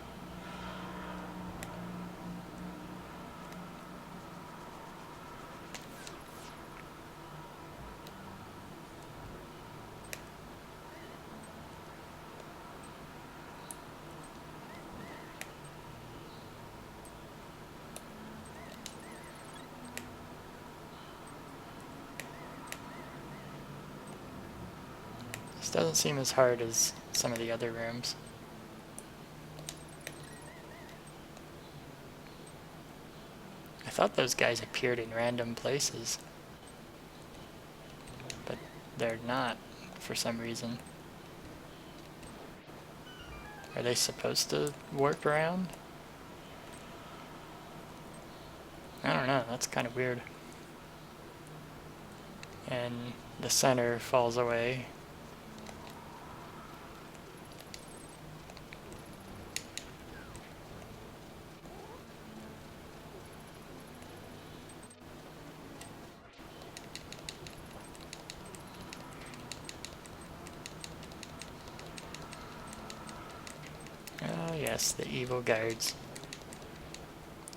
This doesn't seem as hard as some of the other rooms. I thought those guys appeared in random places, but they're not for some reason. Are they supposed to warp around? I don't know, that's kind of weird. And the center falls away. Oh yes, the evil guards.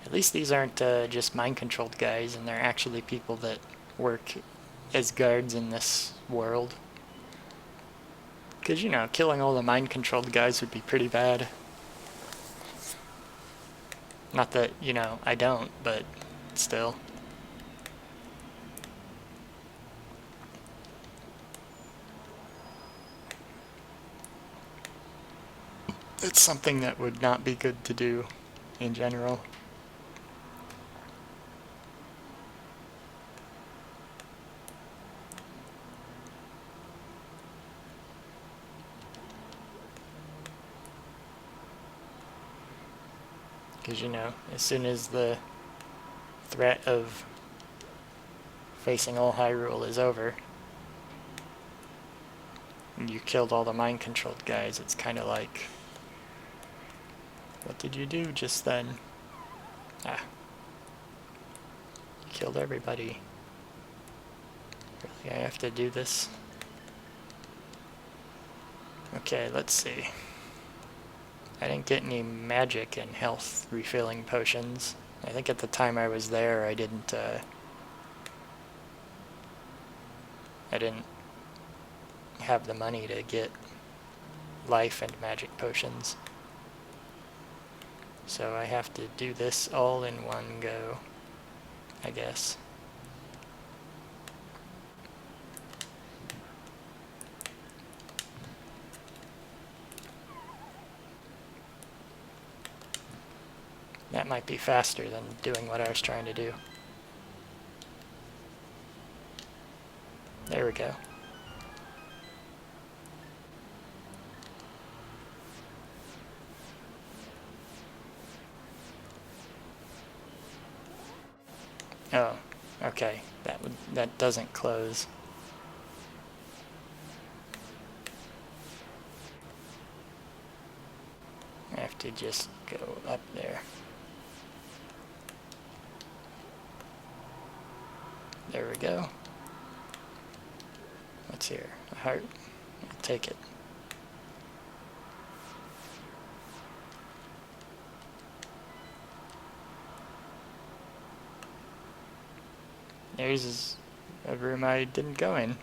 At least these aren't just mind-controlled guys, and they're actually people that work as guards in this world. Because, you know, killing all the mind-controlled guys would be pretty bad. Not that, you know, I don't, but still. It's something that would not be good to do in general. Because, you know, as soon as the threat of facing all Hyrule is over, and you killed all the mind-controlled guys, it's kind of like, what did you do just then? Ah. You killed everybody. Really, I have to do this? Okay, let's see. I didn't get any magic and health refilling potions. I think at the time I was there, I didn't have the money to get life and magic potions. So I have to do this all in one go, I guess. That might be faster than doing what I was trying to do. There we go. Oh, okay. That doesn't close. I have to just go up there. There we go. What's here? A heart? I'll take it. There's a room I didn't go in.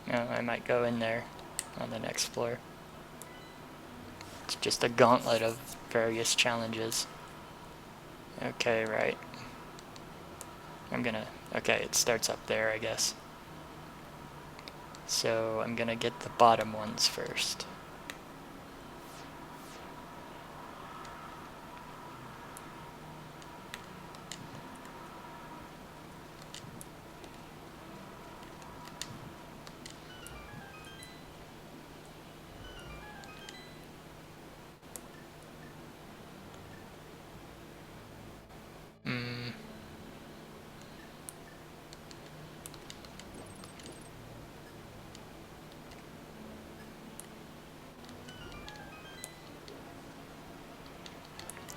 No, I might go in there on the next floor. It's just a gauntlet of various challenges. Okay, right. Okay, it starts up there, I guess. So I'm gonna get the bottom ones first.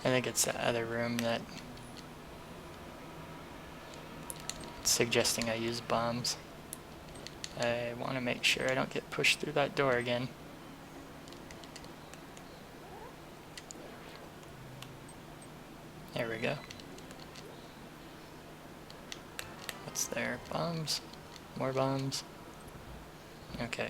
I think it's the other room that it's suggesting I use bombs. I want to make sure I don't get pushed through that door again. There we go. What's there? Bombs? More bombs? Okay.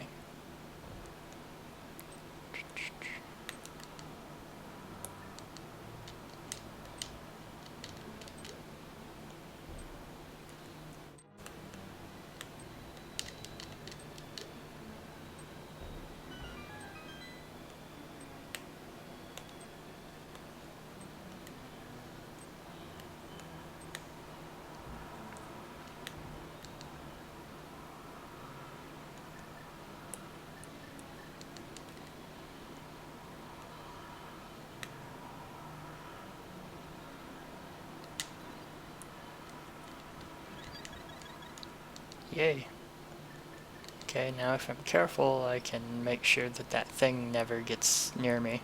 Yay. Okay, now if I'm careful, I can make sure that that thing never gets near me.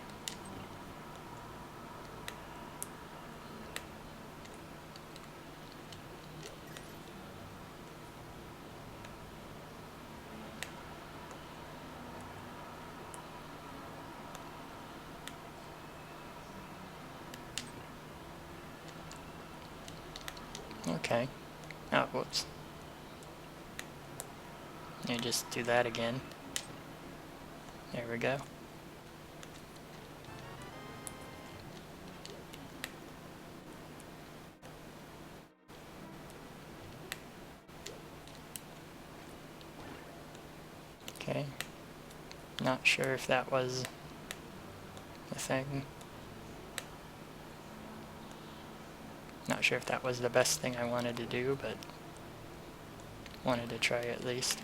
Okay. Oh, whoops. You just do that again. There we go. Okay. Not sure if that was the thing. Not sure if that was the best thing I wanted to do, but wanted to try at least.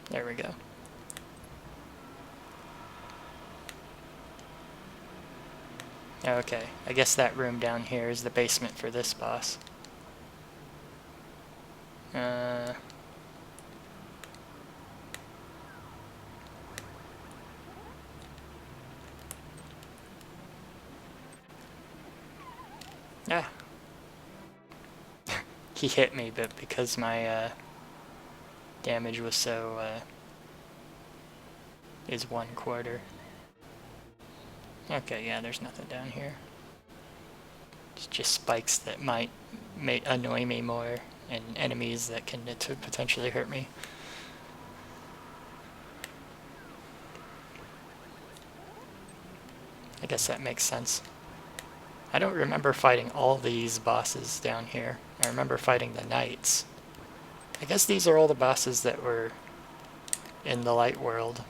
There we go. Okay, I guess that room down here is the basement for this boss. Ah. He hit me, but because my damage was so is 1/4. Okay, yeah, there's nothing down here. It's just spikes that might annoy me more, and enemies that can potentially hurt me. I guess that makes sense. I don't remember fighting all these bosses down here. I remember fighting the knights. I guess these are all the bosses that were in the light world.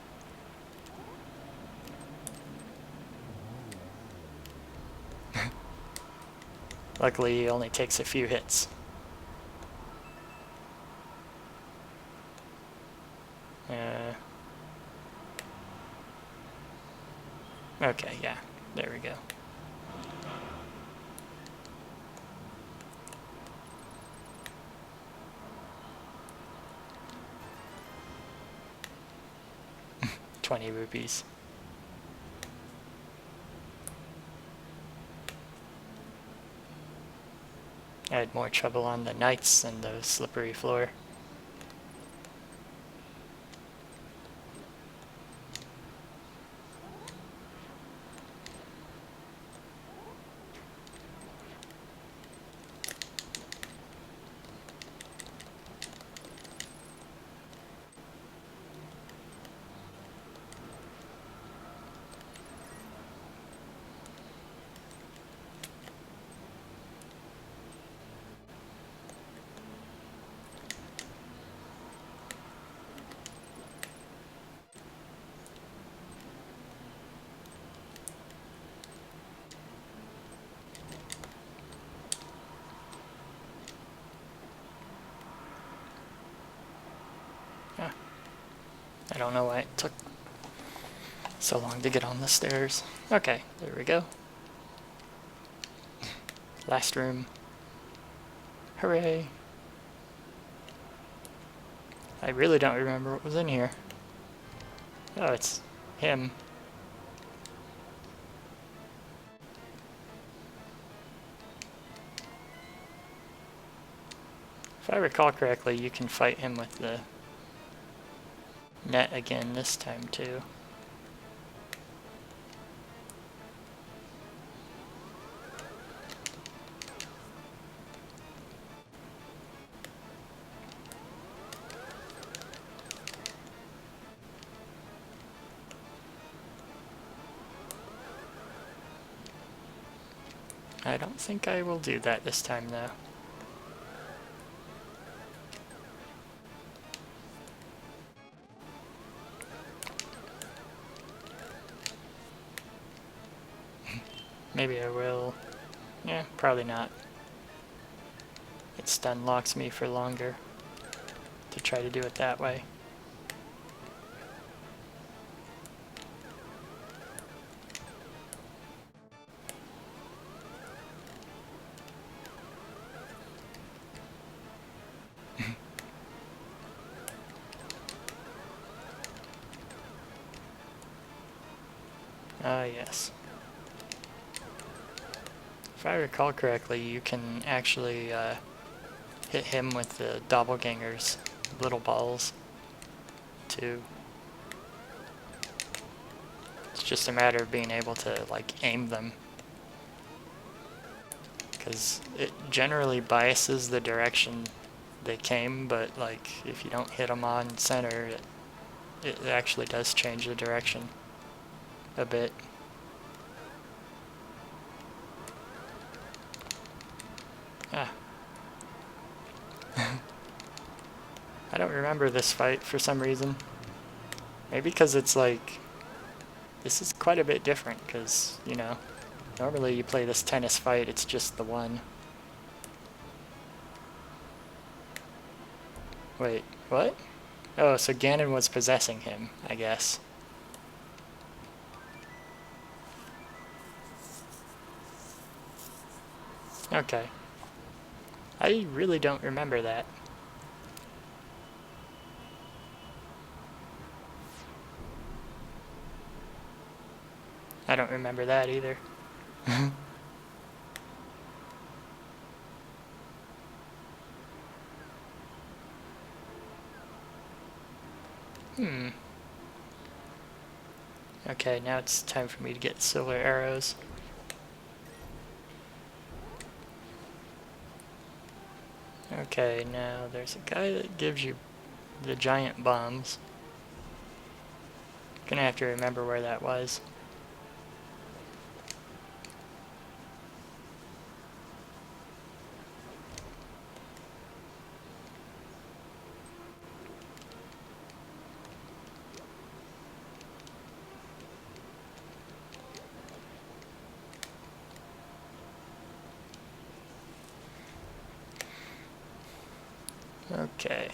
Luckily, it only takes a few hits. Okay, yeah, there we go. ₹20. I had more trouble on the knights than the slippery floor. don't know why it took so long to get on the stairs. Okay, there we go. Last room. Hooray! I really don't remember what was in here. Oh, it's him. If I recall correctly, you can fight him with the net again this time too. I don't think I will do that this time though. Maybe I will. Yeah, probably not. It stun locks me for longer to try to do it that way. Ah, yes. If I recall correctly, you can actually hit him with the doppelganger's little balls too. It's just a matter of being able to like aim them, because it generally biases the direction they came, but like if you don't hit them on center, it actually does change the direction a bit. Ah. I don't remember this fight for some reason. Maybe because it's like, this is quite a bit different, because, you know, normally you play this tennis fight, it's just the one. Wait, what? Oh, so Ganon was possessing him, I guess. Okay. I really don't remember that. I don't remember that either. Okay, now it's time for me to get silver arrows. Okay, now there's a guy that gives you the giant bombs. Gonna have to remember where that was. Okay.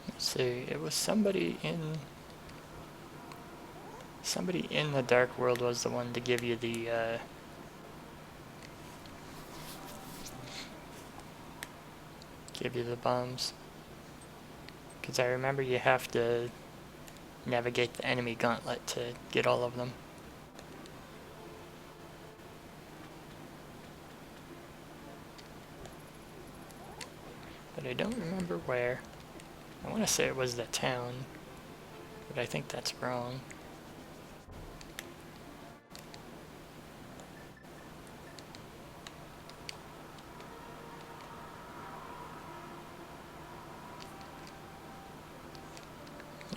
Let's see, it was somebody in the Dark World was the one to give you the bombs. Because I remember you have to navigate the enemy gauntlet to get all of them. But I don't remember where. I want to say it was the town, but I think that's wrong.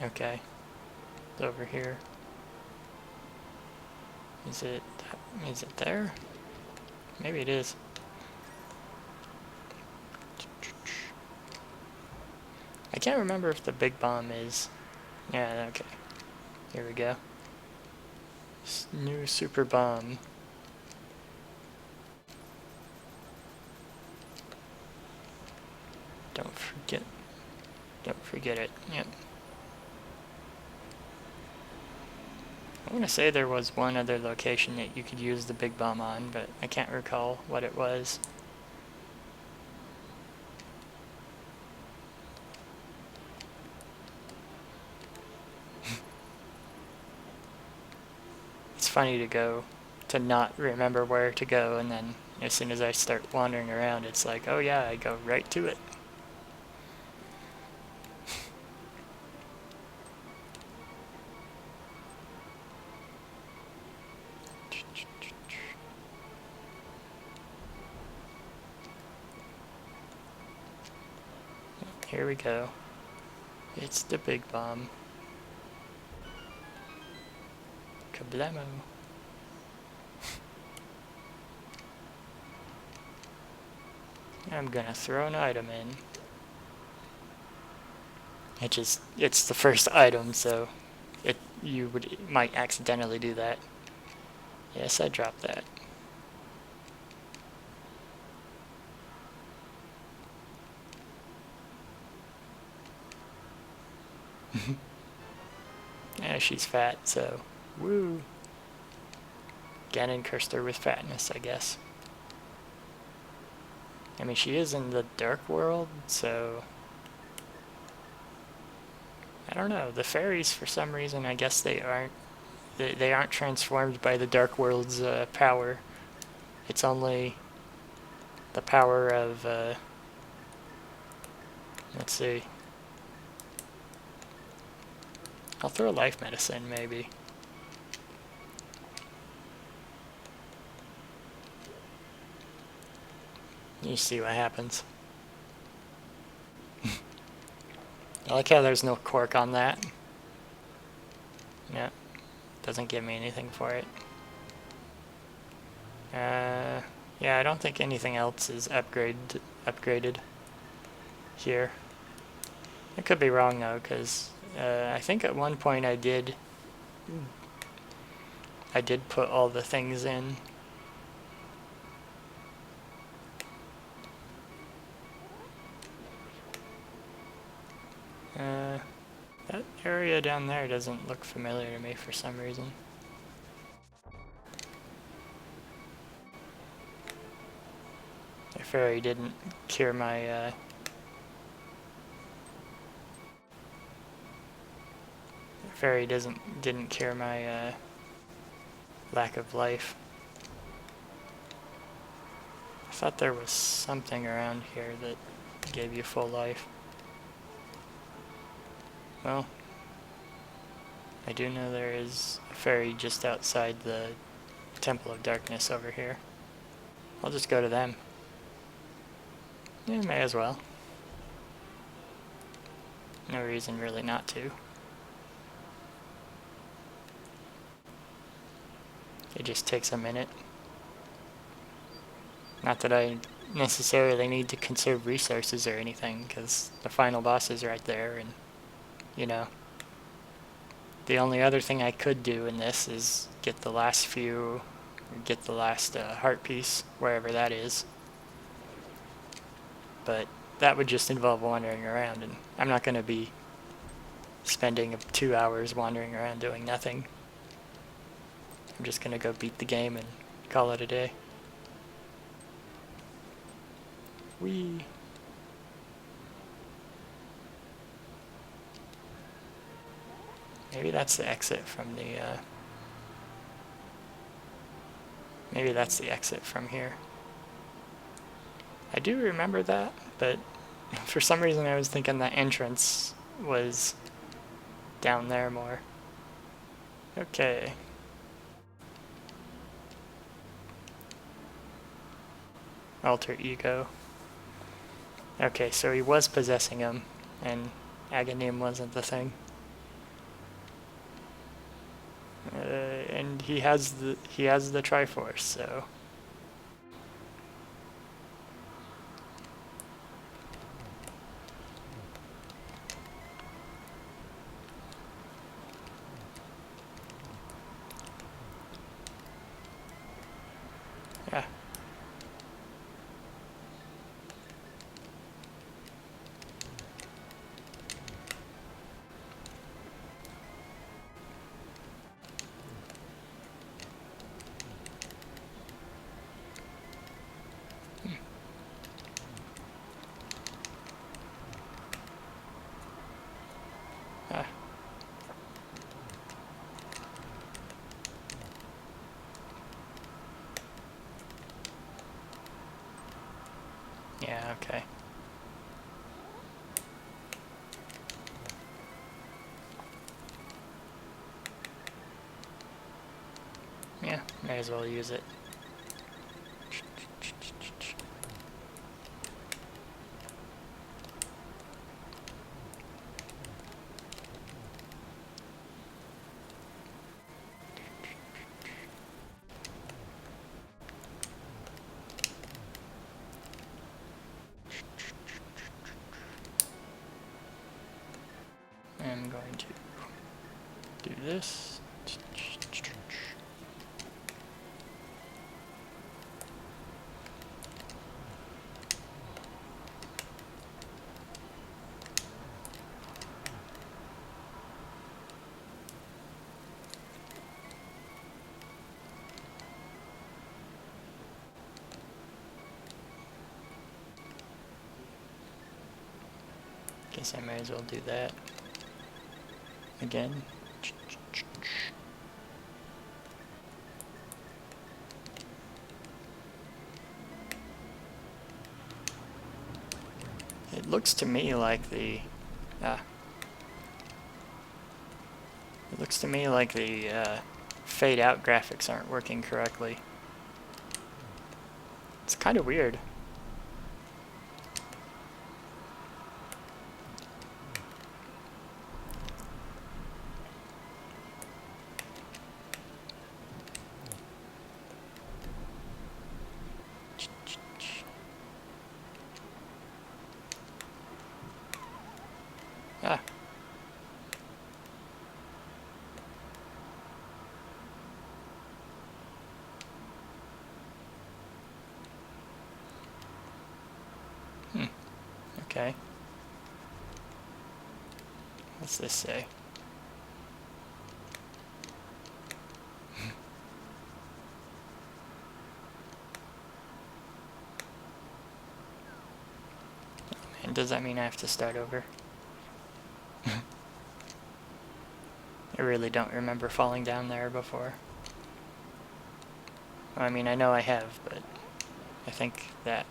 Okay, it's over here. Is it there? Maybe it is. I can't remember if the big bomb is... Yeah, okay. Here we go. New super bomb. Don't forget it. Yep. I want to say there was one other location that you could use the big bomb on, but I can't recall what it was. It's funny to not remember where to go, and then as soon as I start wandering around, it's like, oh yeah, I go right to it. Here we go. It's the big bomb. Kablamo. I'm gonna throw an item in. It's the first item, so you might accidentally do that. Yes, I dropped that. Yeah, she's fat, so woo. Ganon cursed her with fatness, I guess. I mean, she is in the dark world, so I don't know. The fairies, for some reason, I guess they aren't transformed by the dark world's power. It's only the power of let's see. I'll throw life medicine, maybe. You see what happens. I like how there's no cork on that. Yeah, doesn't give me anything for it. Yeah, I don't think anything else is upgraded here. I could be wrong though, because I think at one point I did put all the things in. That area down there doesn't look familiar to me for some reason. The fairy didn't cure my didn't cure my lack of life. I thought there was something around here that gave you full life. Well, I do know there is a fairy just outside the Temple of Darkness over here. I'll just go to them. Yeah, may as well. No reason really not to. It just takes a minute. Not that I necessarily need to conserve resources or anything, because the final boss is right there, and, you know. The only other thing I could do in this is get the last heart piece, wherever that is. But that would just involve wandering around, and I'm not going to be spending 2 hours wandering around doing nothing. I'm just going to go beat the game and call it a day. Whee! Maybe that's the exit from the, maybe that's the exit from here. I do remember that, but for some reason I was thinking the entrance was down there more. Okay. Alter ego. Okay, so he was possessing him, and Aghanim wasn't the thing. And he has the Triforce, so Yeah, okay. Yeah, may as well use it. I'm going to do this. Guess I may as well do that again. It looks to me like the it looks to me like the fade out graphics aren't working correctly. It's kind of weird. Ah. Okay. What's this say? And does that mean I have to start over? I really don't remember falling down there before. Well, I mean, I know I have, but I think that...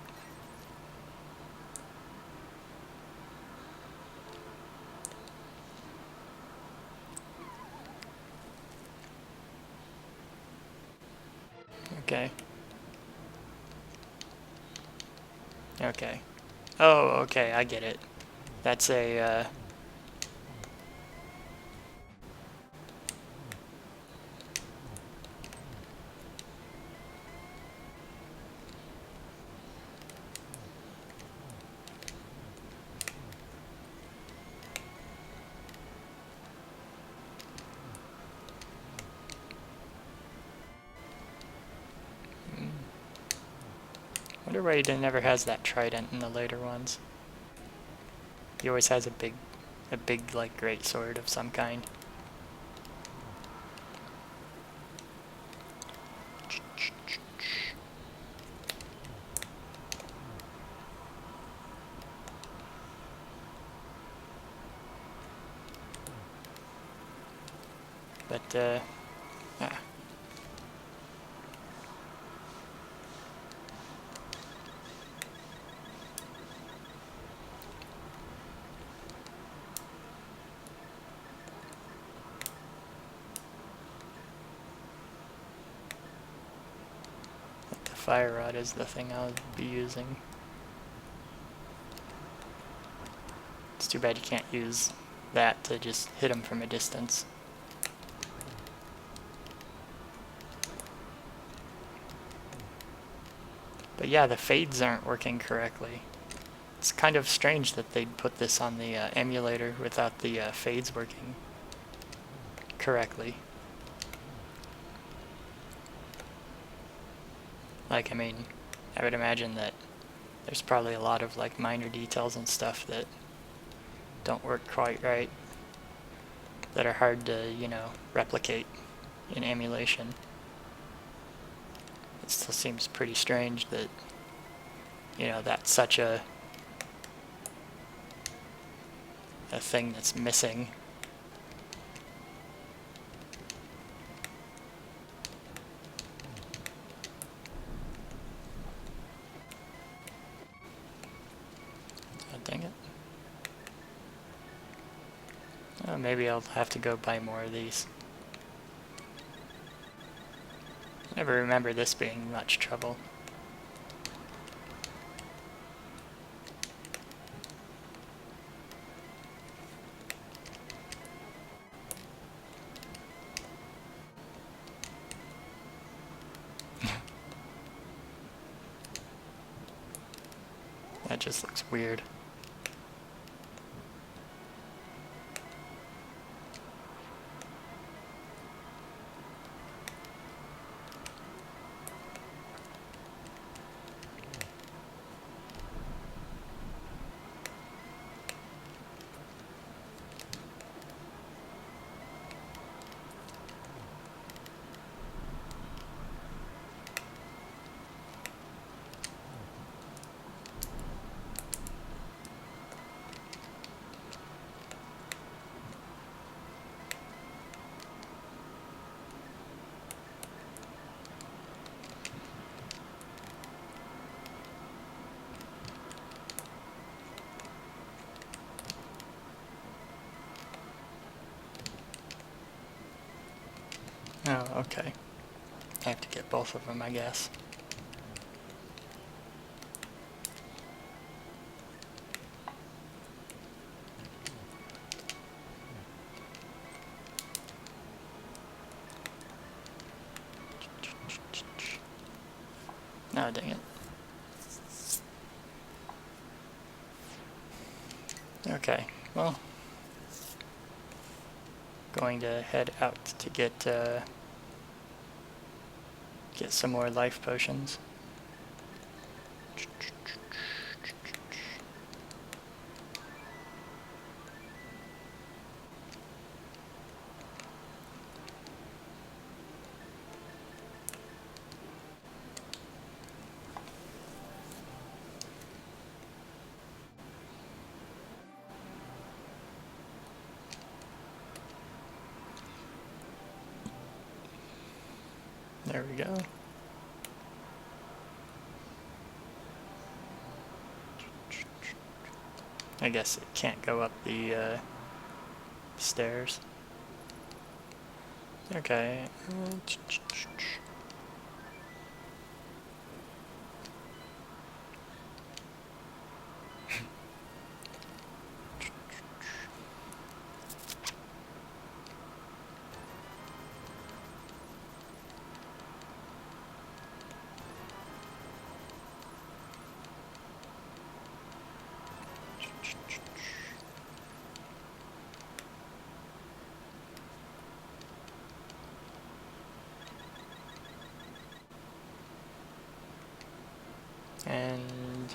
Okay. Okay. Oh, okay, I get it. That's a, wonder why he never has that trident in the later ones. He always has a big, like, great sword of some kind. But, the fire rod is the thing I'll be using. It's too bad you can't use that to just hit him from a distance. But yeah, the fades aren't working correctly. It's kind of strange that they'd put this on the emulator without the fades working correctly. Like, I mean, I would imagine that there's probably a lot of like minor details and stuff that don't work quite right, that are hard to, you know, replicate in emulation. It still seems pretty strange that, you know, that's such a thing that's missing. it. Oh, maybe I'll have to go buy more of these. I never remember this being much trouble. That just looks weird. Oh, okay. I have to get both of them, I guess. Oh, dang it. Okay, well, going to head out to get some more life potions. There we go. I guess it can't go up the stairs. Okay. And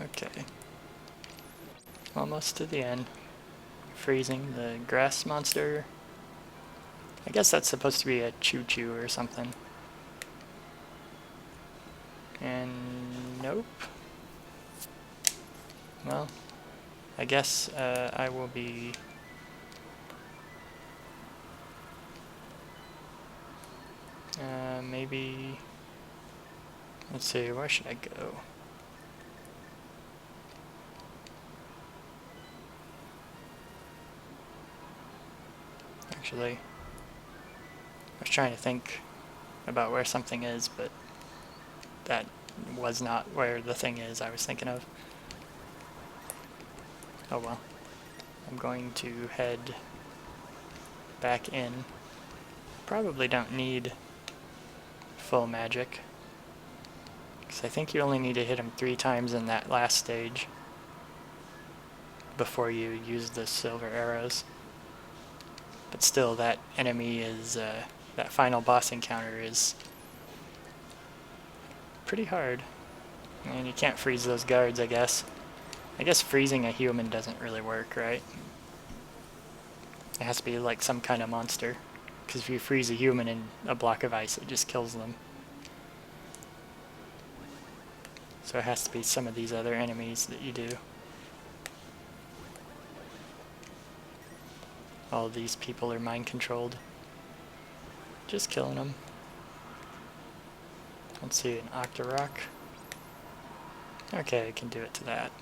okay. Almost to the end. Freezing the grass monster. I guess that's supposed to be a choo-choo or something. And nope. Well, I guess I will be maybe, let's see, where should I go? Actually, I was trying to think about where something is, but that was not where the thing is I was thinking of. Oh well. I'm going to head back in. Probably don't need full magic, because I think you only need to hit him 3 times in that last stage before you use the silver arrows. But still, that enemy is, that final boss encounter is pretty hard. And you can't freeze those guards, I guess. I guess freezing a human doesn't really work, right? It has to be like some kind of monster. Because if you freeze a human in a block of ice, it just kills them. So it has to be some of these other enemies that you do. All of these people are mind controlled. Just killing them. Let's see, an Octorok. Okay, I can do it to that.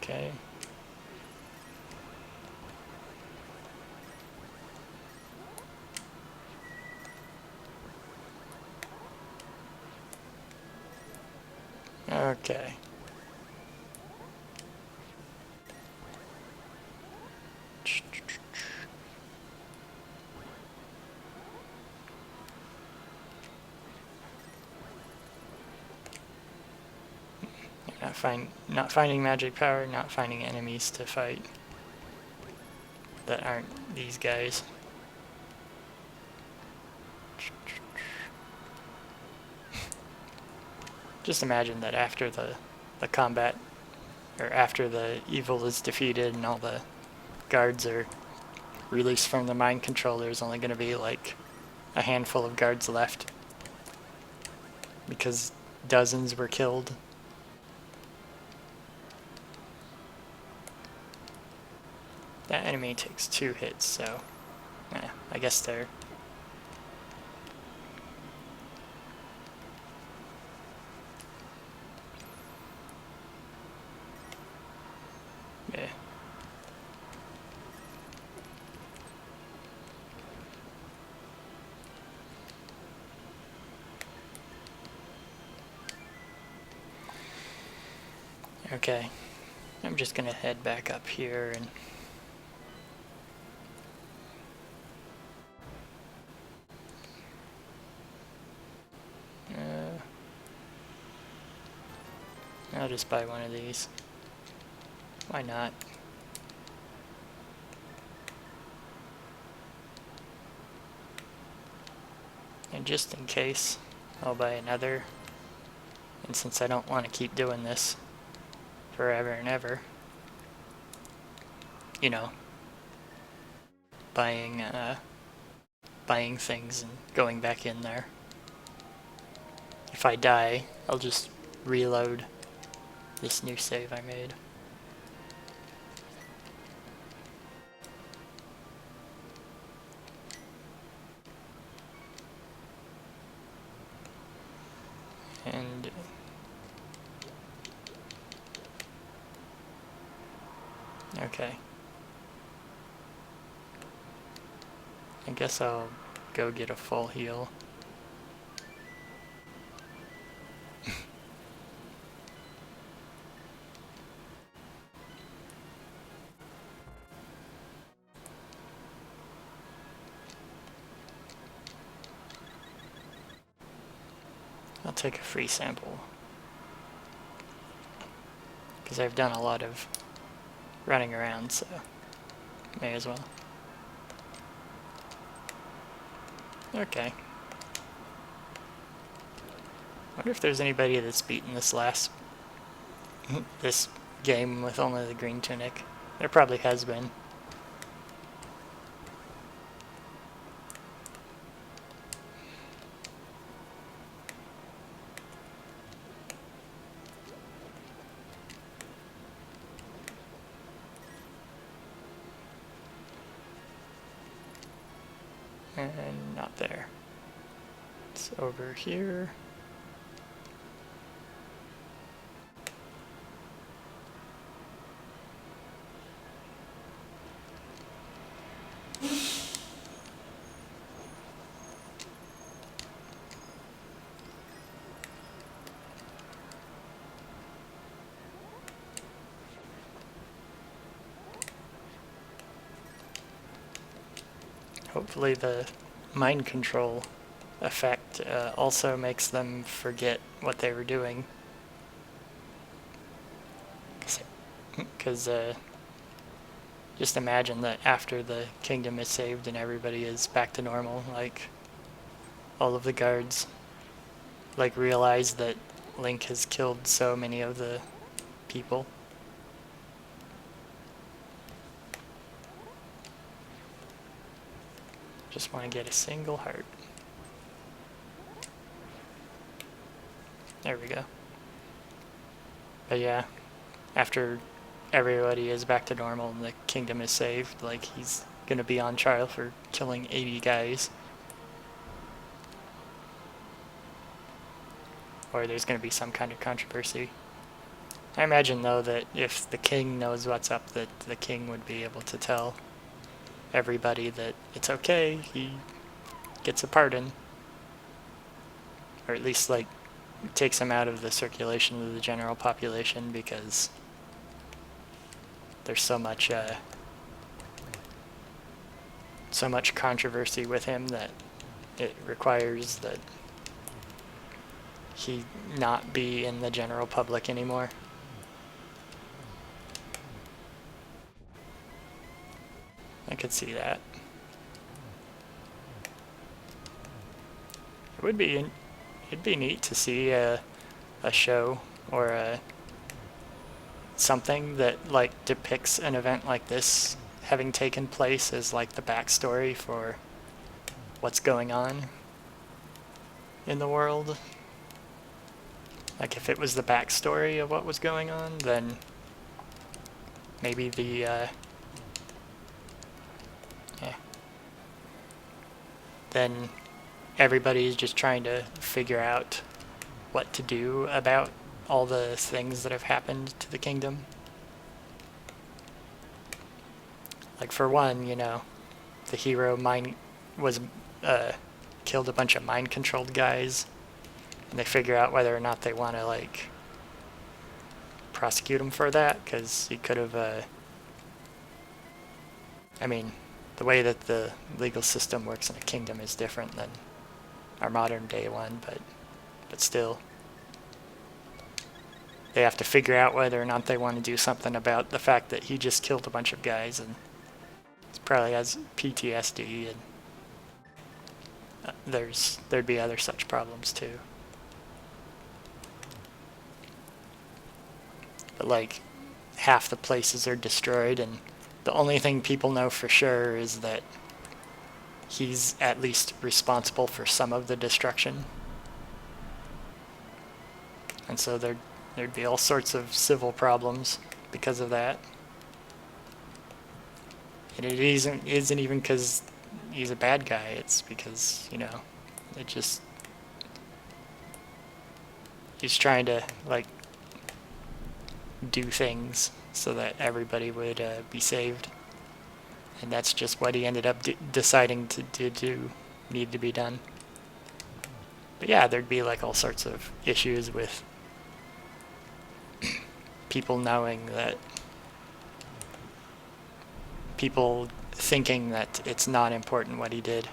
Okay. Okay. Not finding magic power, not finding enemies to fight that aren't these guys. Just imagine that after the combat, or after the evil is defeated and all the guards are released from the mind control, there's only going to be like a handful of guards left because dozens were killed. That enemy takes 2 hits, so I guess they're... Yeah. Okay, I'm just gonna head back up here and... I'll just buy one of these. Why not? And just in case, I'll buy another. And since I don't want to keep doing this forever and ever, you know, buying things and going back in there. If I die, I'll just reload this new save I made. And okay. I guess I'll go get a full heal. I'll take a free sample. Because I've done a lot of running around, so may as well. Okay. Wonder if there's anybody that's beaten this this game with only the green tunic. There probably has been. And not there. It's over here. Hopefully the mind control effect also makes them forget what they were doing. Because just imagine that after the kingdom is saved and everybody is back to normal, like all of the guards like realize that Link has killed so many of the people. Just want to get a single heart. There we go. But yeah, after everybody is back to normal and the kingdom is saved, like he's gonna be on trial for killing 80 guys. Or there's gonna be some kind of controversy. I imagine though that if the king knows what's up, that the king would be able to tell everybody that it's okay, he gets a pardon. Or at least like takes him out of the circulation of the general population, because there's so much controversy with him that it requires that he not be in the general public anymore. I could see that. It'd be neat to see a show or something that like depicts an event like this having taken place as like the backstory for what's going on in the world. Like if it was the backstory of what was going on, then maybe then everybody's just trying to figure out what to do about all the things that have happened to the kingdom. Like for one, you know, the hero killed a bunch of mind-controlled guys, and they figure out whether or not they want to like prosecute him for that, because he could have. I mean, the way that the legal system works in a kingdom is different than our modern day one, but still, they have to figure out whether or not they want to do something about the fact that he just killed a bunch of guys, and he probably has PTSD, and there'd be other such problems too. But like, half the places are destroyed, and the only thing people know for sure is that he's at least responsible for some of the destruction. And so there'd be all sorts of civil problems because of that. And it isn't even because he's a bad guy, it's because, you know, he's trying to, like, do things so that everybody would be saved. And that's just what he ended up deciding to do, need to be done. But yeah, there'd be like all sorts of issues with people knowing that, people thinking that it's not important what he did.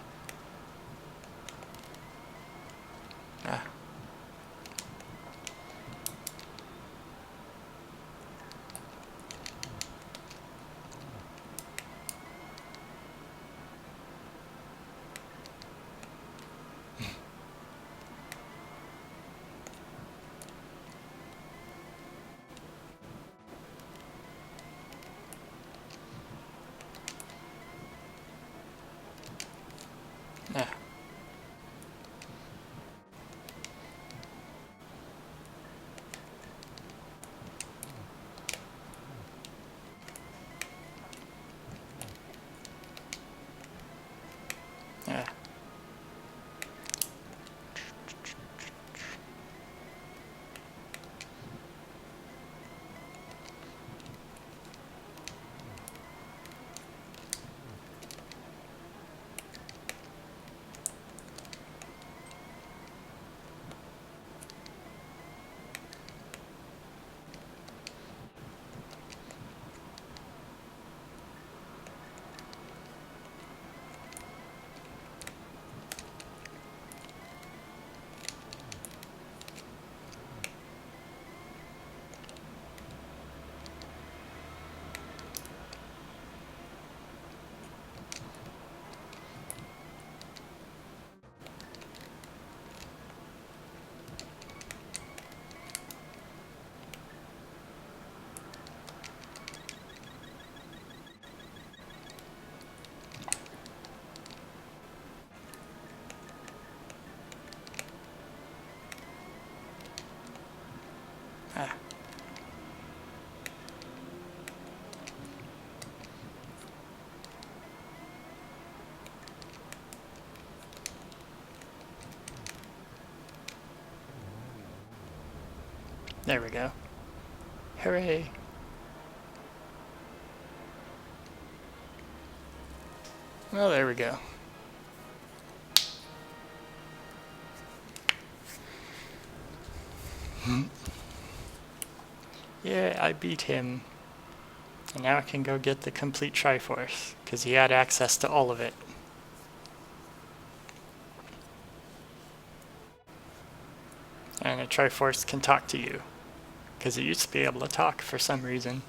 There we go. Hooray! Well, there we go. Yeah, I beat him. And now I can go get the complete Triforce, because he had access to all of it. And a Triforce can talk to you, because it used to be able to talk for some reason.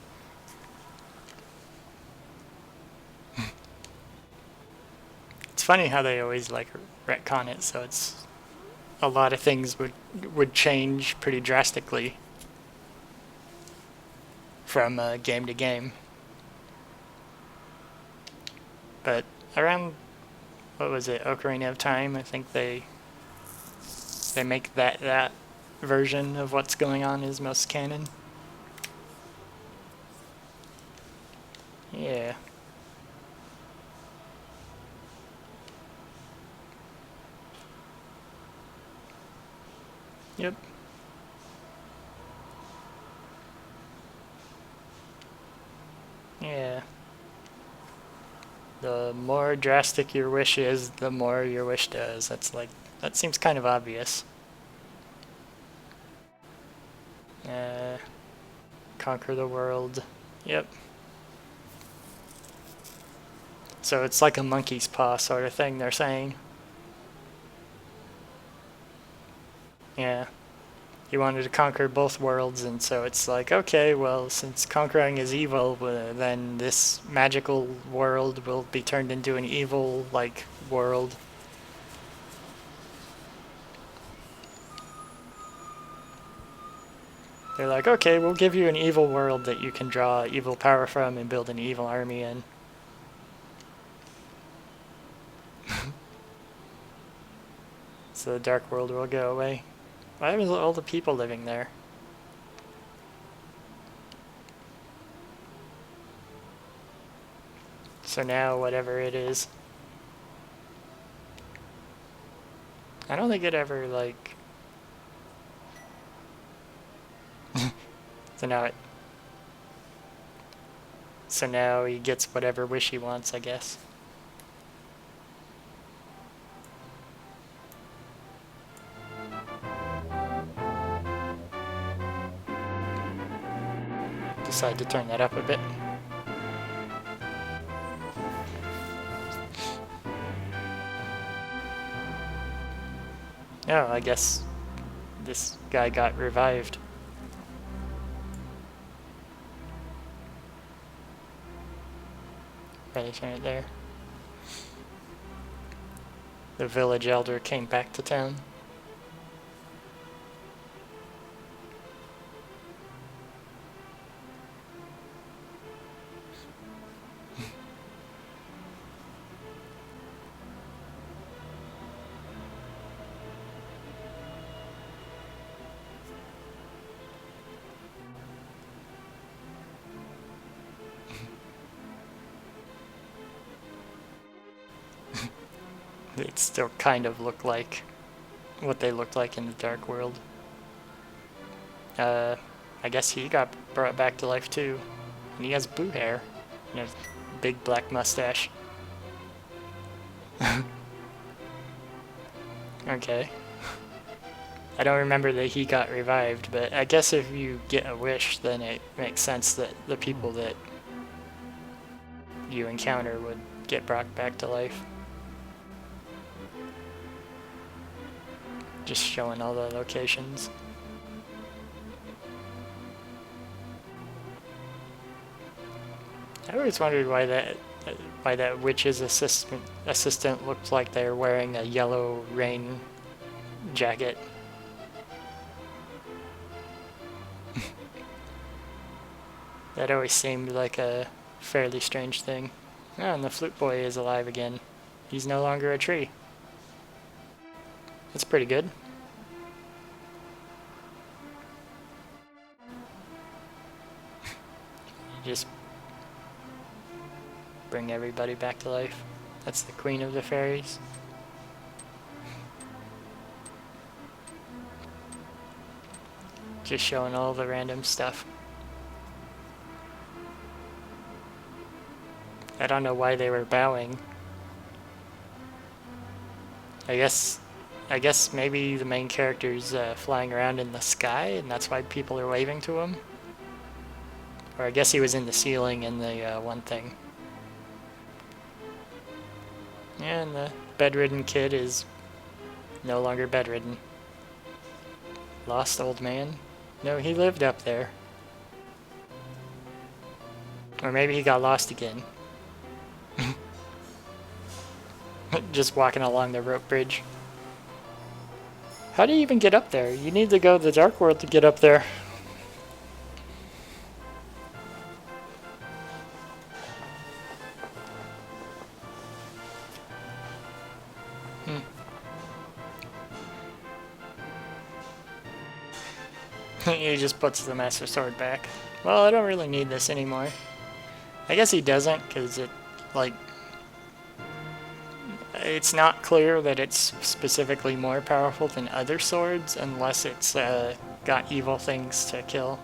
It's funny how they always like retcon it, so it's a lot of things would change pretty drastically from game to game. But around, what was it, Ocarina of Time, I think they make that version of what's going on is most canon. Yeah. Yep. Yeah. The more drastic your wish is, the more your wish does. That seems kind of obvious. Conquer the world. Yep. So it's like a monkey's paw sort of thing, they're saying. Yeah. He wanted to conquer both worlds, and so it's like, okay, well, since conquering is evil, then this magical world will be turned into an evil, like, world. They're like, okay, we'll give you an evil world that you can draw evil power from and build an evil army in. So the dark world will go away. Why are all the people living there? So now, whatever it is. I don't think it ever, like... So now he gets whatever wish he wants, I guess. Decide to turn that up a bit. Oh, I guess this guy got revived. Probably turn it there. The village elder came back to town. It still kind of look like what they looked like in the Dark World. I guess he got brought back to life too. And he has blue hair and a big black mustache. Okay. I don't remember that he got revived, but I guess if you get a wish, then it makes sense that the people that you encounter would get brought back to life. Just showing all the locations. I always wondered why that witch's assistant looked like they were wearing a yellow rain jacket. That always seemed like a fairly strange thing. Oh, and the flute boy is alive again. He's no longer a tree. That's pretty good. Just bring everybody back to life. That's the queen of the fairies. Just showing all the random stuff. I don't know why they were bowing. I guess maybe the main character's flying around in the sky, and that's why people are waving to him. Or I guess he was in the ceiling in the one thing. Yeah, and the bedridden kid is no longer bedridden. Lost old man? No, he lived up there. Or maybe he got lost again. Just walking along the rope bridge. How do you even get up there? You need to go to the Dark World to get up there. He just puts the Master Sword back. Well, I don't really need this anymore. I guess he doesn't, because it, like, it's not clear that it's specifically more powerful than other swords unless it's got evil things to kill.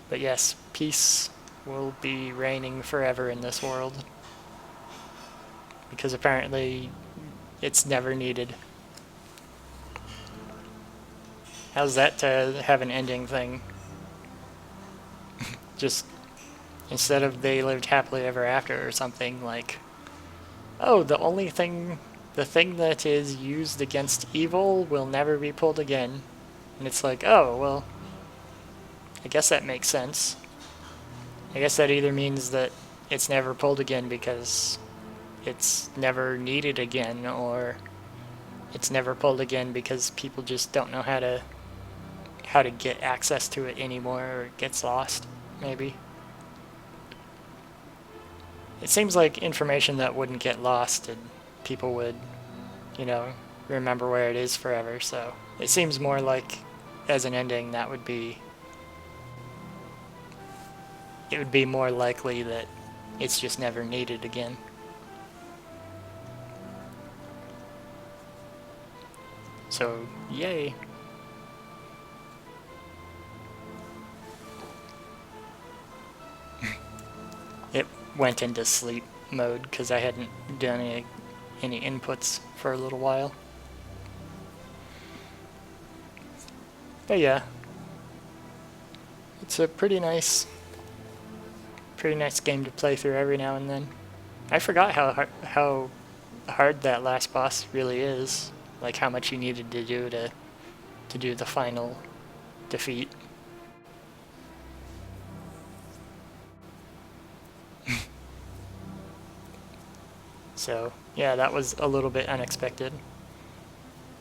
But yes, peace will be reigning forever in this world. Because apparently it's never needed. How's that to have an ending thing? Just instead of they lived happily ever after or something, like, oh, the thing that is used against evil will never be pulled again. And it's like, oh, well, I guess that makes sense. I guess that either means that it's never pulled again because it's never needed again, or it's never pulled again because people just don't know how to get access to it anymore, or it gets lost, maybe. It seems like information that wouldn't get lost and people would, you know, remember where it is forever, so it seems more like, as an ending, that would be... it would be more likely that it's just never needed again. So, yay. It went into sleep mode because I hadn't done any inputs for a little while. But yeah, it's a pretty nice game to play through every now and then. I forgot how hard that last boss really is, like how much you needed to do to do the final defeat. So yeah, that was a little bit unexpected,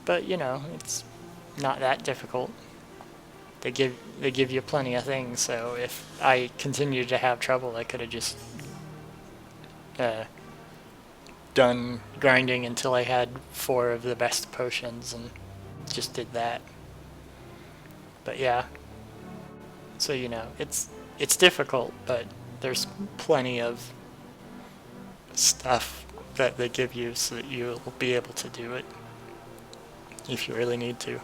but you know, it's not that difficult. They give you plenty of things, so if I continued to have trouble, I could have just done grinding until I had 4 of the best potions and just did that. But yeah, so you know, it's difficult, but there's plenty of stuff that they give you so that you'll be able to do it if you really need to.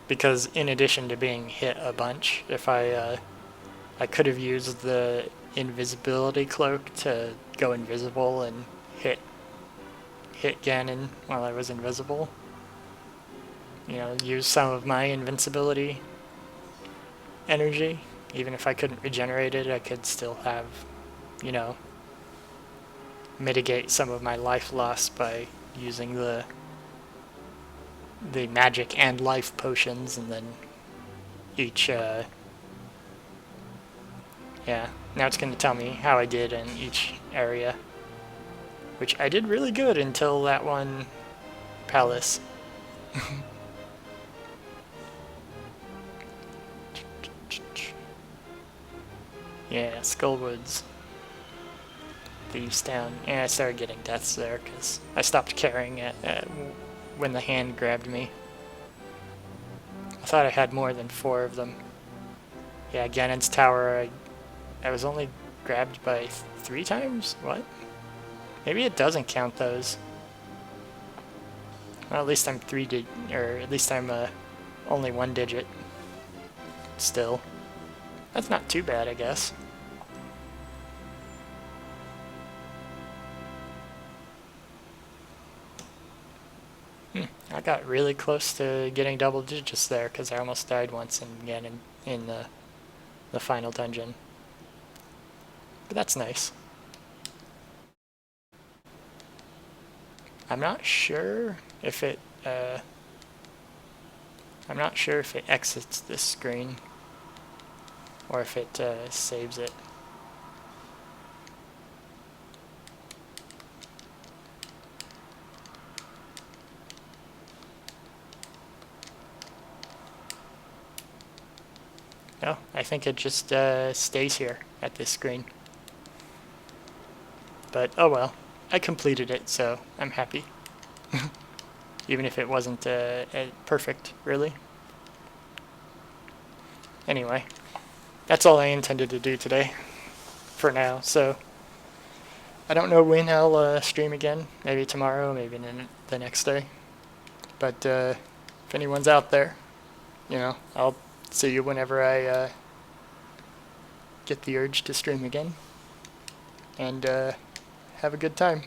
Because in addition to being hit a bunch, if I could have used the invisibility cloak to go invisible and hit Ganon while I was invisible. You know, use some of my invincibility energy. Even if I couldn't regenerate it, I could still have, you know, mitigate some of my life loss by using the magic and life potions, and then each yeah, now it's going to tell me how I did in each area, which I did really good until that one palace. Yeah, Skullwoods. Thieves Town. Yeah, I started getting deaths there because I stopped caring when the hand grabbed me. I thought I had more than 4 of them. Yeah, Ganon's Tower, I was only grabbed by 3 times? What? Maybe it doesn't count those. Well, at least I'm or at least I'm only 1 digit still. That's not too bad, I guess. I got really close to getting double digits there because I almost died once and again in the final dungeon. But that's nice. I'm not sure if it exits this screen or if it saves it. No, I think it just stays here at this screen. But oh well, I completed it, so I'm happy. Even if it wasn't perfect, really. Anyway, that's all I intended to do today, for now, so I don't know when I'll stream again. Maybe tomorrow, maybe the next day. But if anyone's out there, you know, I'll see you whenever I get the urge to stream again. And have a good time.